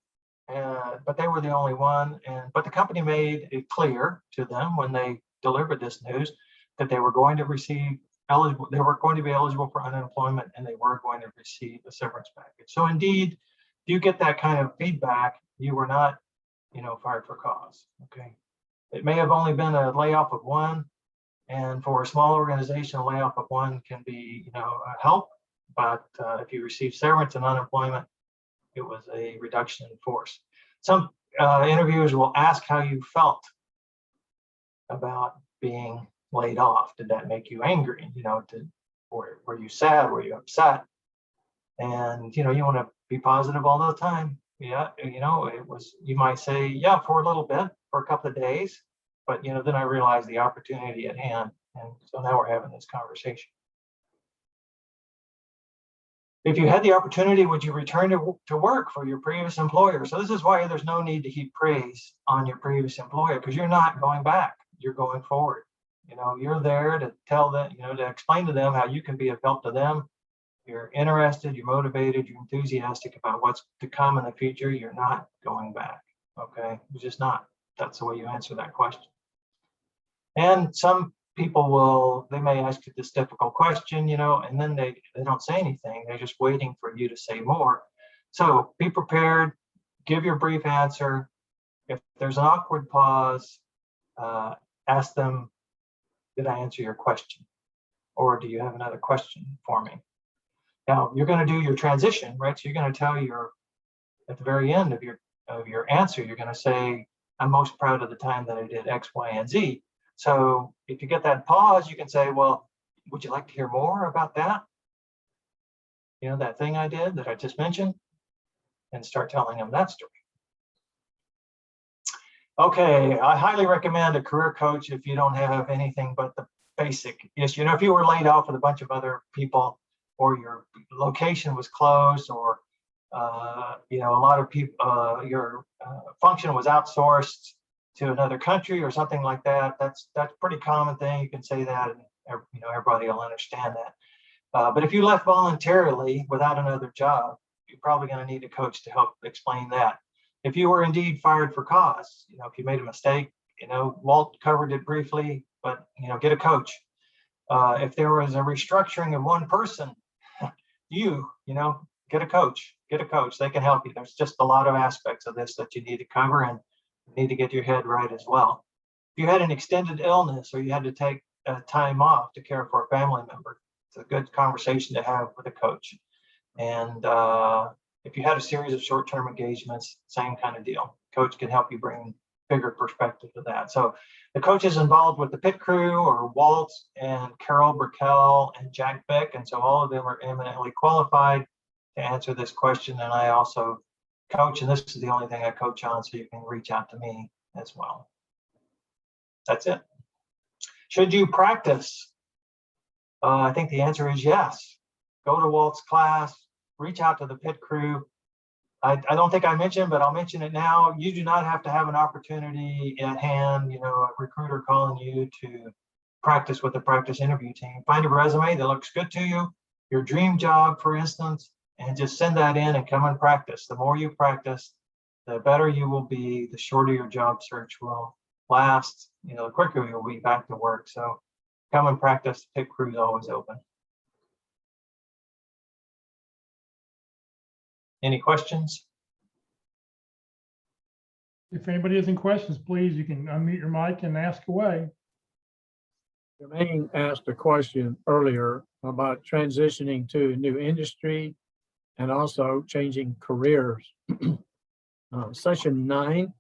but they were the only one. But the company made it clear to them when they delivered this news that they were going to be eligible for unemployment, and they were going to receive a severance package. So indeed, if you get that kind of feedback, you were not, fired for cause. Okay, it may have only been a layoff of 1, and for a small organization, a layoff of 1 can be, a help. But if you receive severance and unemployment, it was a reduction in force. Some interviewers will ask how you felt about being laid off. Did that make you angry? Were you sad? Were you upset? And you want to be positive all the time. Yeah, it was. You might say, yeah, for a little bit, for a couple of days, but then I realized the opportunity at hand, and so now we're having this conversation. If you had the opportunity, would you return to work for your previous employer? So this is why there's no need to heap praise on your previous employer, because you're not going back. You're going forward. You know, you're there to tell them, you know, to explain to them how you can be of help to them. You're interested, you're motivated, you're enthusiastic about what's to come in the future. You're not going back. Okay, you're just not. That's the way you answer that question. And some people will, they may ask you this difficult question, you know, and then they don't say anything. They're just waiting for you to say more. So be prepared, give your brief answer. If there's an awkward pause, ask them, did I answer your question? Or do you have another question for me? Now you're going to do your transition, right? So you're going to tell at the very end of your answer, you're going to say, I'm most proud of the time that I did X, Y, and Z. So if you get that pause, you can say, well, would you like to hear more about that? You know, that thing I did that I just mentioned, and start telling them that story. Okay, I highly recommend a career coach if you don't have anything but the basic issue. You know, if you were laid off with a bunch of other people, or your location was closed, or you know, a lot of people, your function was outsourced to another country or something like that. That's a pretty common thing. You can say that, and you know, everybody will understand that. But if you left voluntarily without another job, you're probably going to need a coach to help explain that. If you were indeed fired for cause, you know, if you made a mistake, you know, Walt covered it briefly, but you know, get a coach. If there was a restructuring of one person, you know, get a coach. Get a coach. They can help you. There's just a lot of aspects of this that you need to cover, and you need to get your head right as well. If you had an extended illness or you had to take time off to care for a family member, it's a good conversation to have with a coach. And if you had a series of short-term engagements, same kind of deal. Coach can help you bring bigger perspective to that. So the coach is involved with the pit crew, or Walt and Carol Burkell and Jack Beck. And so all of them are eminently qualified to answer this question. And I also coach, and this is the only thing I coach on, so you can reach out to me as well. That's it. Should you practice? I think the answer is yes. Go to Walt's class, reach out to the pit crew. I don't think I mentioned, but I'll mention it now. You do not have to have an opportunity at hand, you know, a recruiter calling you to practice with the practice interview team. Find a resume that looks good to you, your dream job, for instance, and just send that in and come and practice. The more you practice, the better you will be, the shorter your job search will last, you know, the quicker you'll be back to work. So come and practice. The pit crew is always open. Any questions? If anybody has any questions, please, you can unmute your mic and ask away. Jermaine asked a question earlier about transitioning to a new industry and also changing careers. Session 9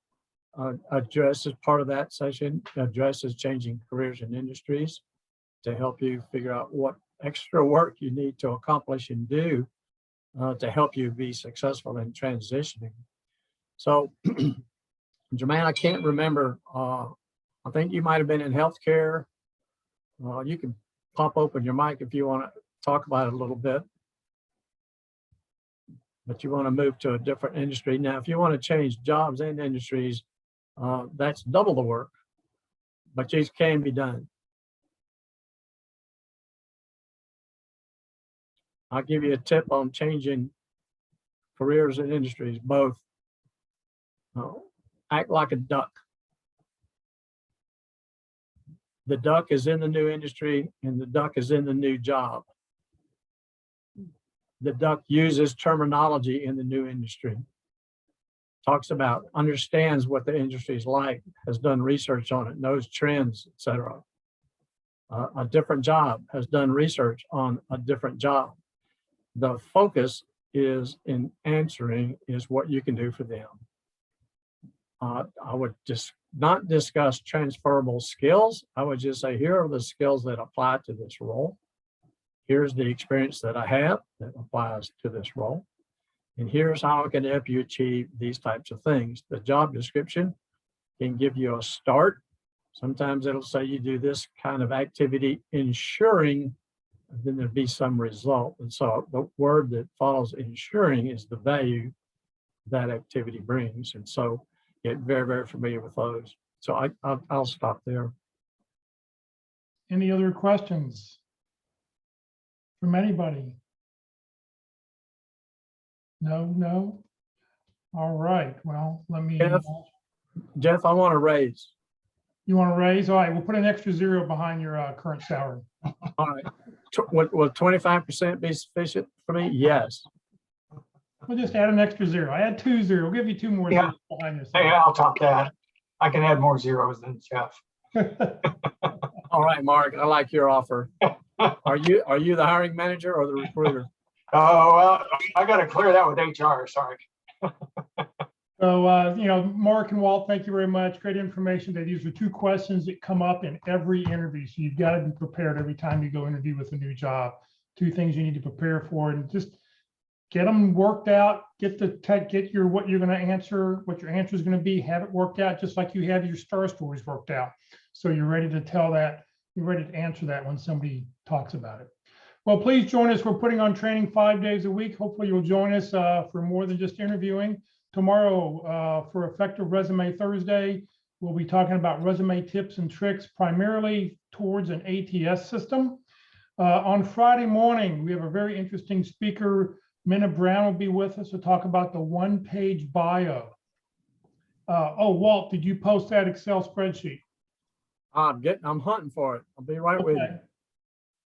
addresses, part of that session addresses changing careers and industries to help you figure out what extra work you need to accomplish and do to help you be successful in transitioning. So, Jermaine, I can't remember. I think you might have been in healthcare. You can pop open your mic if you want to talk about it a little bit. But you want to move to a different industry. Now, if you want to change jobs and industries, that's double the work, but these can be done. I'll give you a tip on changing careers and industries, both. Act like a duck. The duck is in the new industry and the duck is in the new job. The duck uses terminology in the new industry. Talks about, understands what the industry is like, has done research on it, knows trends, etc. A different job has done research on a different job. The focus is in answering is what you can do for them. I would just not discuss transferable skills. I would just say, here are the skills that apply to this role. Here's the experience that I have that applies to this role. And here's how I can help you achieve these types of things. The job description can give you a start. Sometimes it'll say you do this kind of activity, ensuring then there'll be some result. And so the word that follows ensuring is the value that activity brings. And so get very, very familiar with those. So I'll stop there. Any other questions from anybody? No? All right, well, let me, Jeff, I want to raise. you want to raise? All right, we'll put an extra 0 behind your current salary. All right. Will 25% be sufficient for me? Yes. We'll just add an extra 0. I had 2 0. We'll give you 2 more Yeah. zeros behind your Hey, salary. I'll top that. I can add more zeros than Jeff. All right, Mark, I like your offer. Are you the hiring manager or the recruiter? Oh, well, I got to clear that with HR. Sorry. So, Mark and Walt, thank you very much. Great information. These are 2 questions that come up in every interview. So you've got to be prepared every time you go interview with a new job. 2 things you need to prepare for, and just get them worked out. Get what you're going to answer, what your answer is going to be. Have it worked out just like you have your star stories worked out. So you're ready to tell that. You're ready to answer that when somebody talks about it. Well, please join us. We're putting on training 5 days a week. Hopefully you'll join us for more than just interviewing. Tomorrow for Effective Resume Thursday, we'll be talking about resume tips and tricks, primarily towards an ATS system. On Friday morning, we have a very interesting speaker. Minna Brown will be with us to talk about the 1-page bio. Walt, did you post that Excel spreadsheet? I'm hunting for it. I'll be right with you. Okay.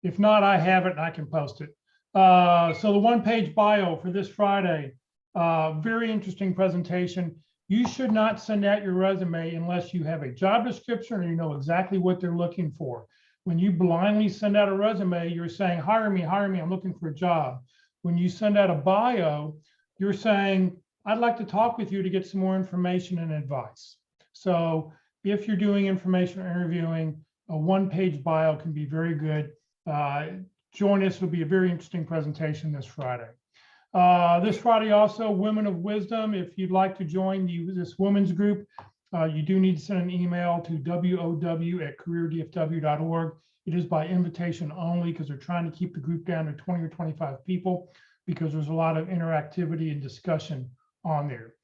If not, I have it and I can post it. So the 1-page bio for this Friday, very interesting presentation. You should not send out your resume unless you have a job description or you know exactly what they're looking for. When you blindly send out a resume, you're saying, hire me, I'm looking for a job. When you send out a bio, you're saying, I'd like to talk with you to get some more information and advice. So if you're doing information or interviewing, a 1-page bio can be very good. Join us. It'll be a very interesting presentation this Friday. This Friday also, Women of Wisdom. If you'd like to join this women's group, you do need to send an email to wow@careerdfw.org. It is by invitation only because they're trying to keep the group down to 20 or 25 people because there's a lot of interactivity and discussion on there.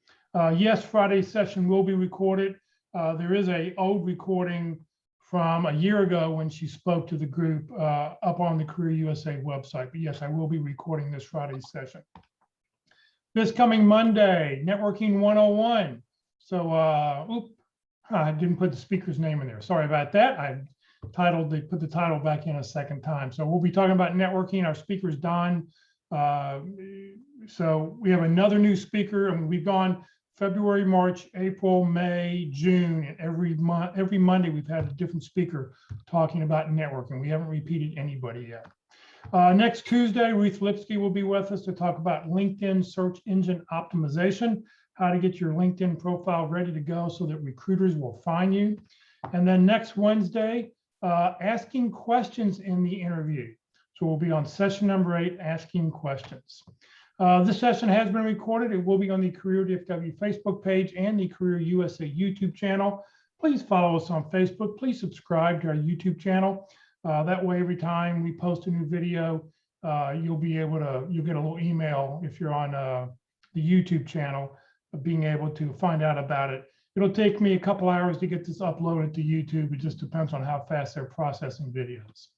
Yes, Friday's session will be recorded. There is an old recording from a year ago when she spoke to the group up on the Career USA website. But yes, I will be recording this Friday's session. This coming Monday, Networking 101. So, I didn't put the speaker's name in there. Sorry about that. They put the title back in a second time. So we'll be talking about networking. Our speaker's Don. So we have another new speaker, and we've gone February, March, April, May, June, and every Monday we've had a different speaker talking about networking. We haven't repeated anybody yet. Next Tuesday, Ruth Lipsky will be with us to talk about LinkedIn search engine optimization, how to get your LinkedIn profile ready to go so that recruiters will find you. And then next Wednesday, asking questions in the interview. So we'll be on session number 8, asking questions. This session has been recorded. It will be on the Career DFW Facebook page and the Career USA YouTube channel. Please follow us on Facebook. Please subscribe to our YouTube channel. That way, every time we post a new video, you'll get a little email if you're on the YouTube channel of being able to find out about it. It'll take me a couple hours to get this uploaded to YouTube. It just depends on how fast they're processing videos.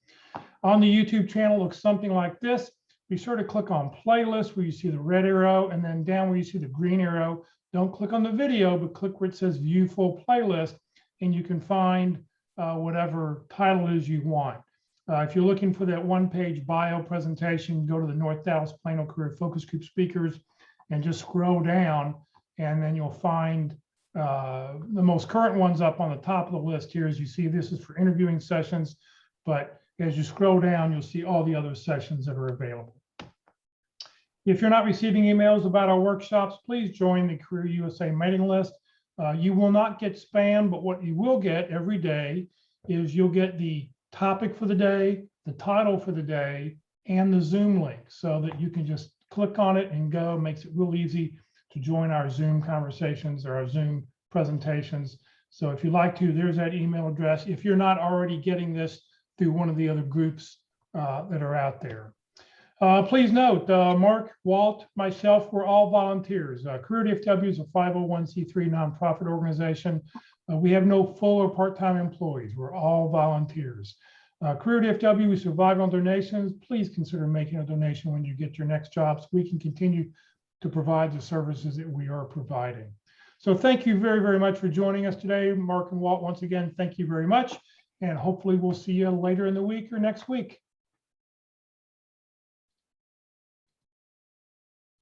On the YouTube channel, it looks something like this. Be sure to click on playlist where you see the red arrow, and then down where you see the green arrow. Don't click on the video, but click where it says view full playlist, and you can find whatever title is you want. If you're looking for that 1-page bio presentation, go to the North Dallas Plano Career Focus Group speakers and just scroll down, and then you'll find the most current ones up on the top of the list here. As you see, this is for interviewing sessions, but as you scroll down, you'll see all the other sessions that are available. If you're not receiving emails about our workshops, please join the Career USA mailing list. You will not get spam, but what you will get every day is you'll get the topic for the day, the title for the day, and the Zoom link so that you can just click on it and go. It makes it real easy to join our Zoom conversations or our Zoom presentations. So if you'd like to, there's that email address. If you're not already getting this through one of the other groups that are out there. Please note, Mark, Walt, myself, we're all volunteers. Career DFW is a 501c3 nonprofit organization. We have no full or part-time employees. We're all volunteers. Career DFW, we survive on donations. Please consider making a donation when you get your next job so we can continue to provide the services that we are providing. So thank you very, very much for joining us today. Mark and Walt, once again, thank you very much. And hopefully we'll see you later in the week or next week.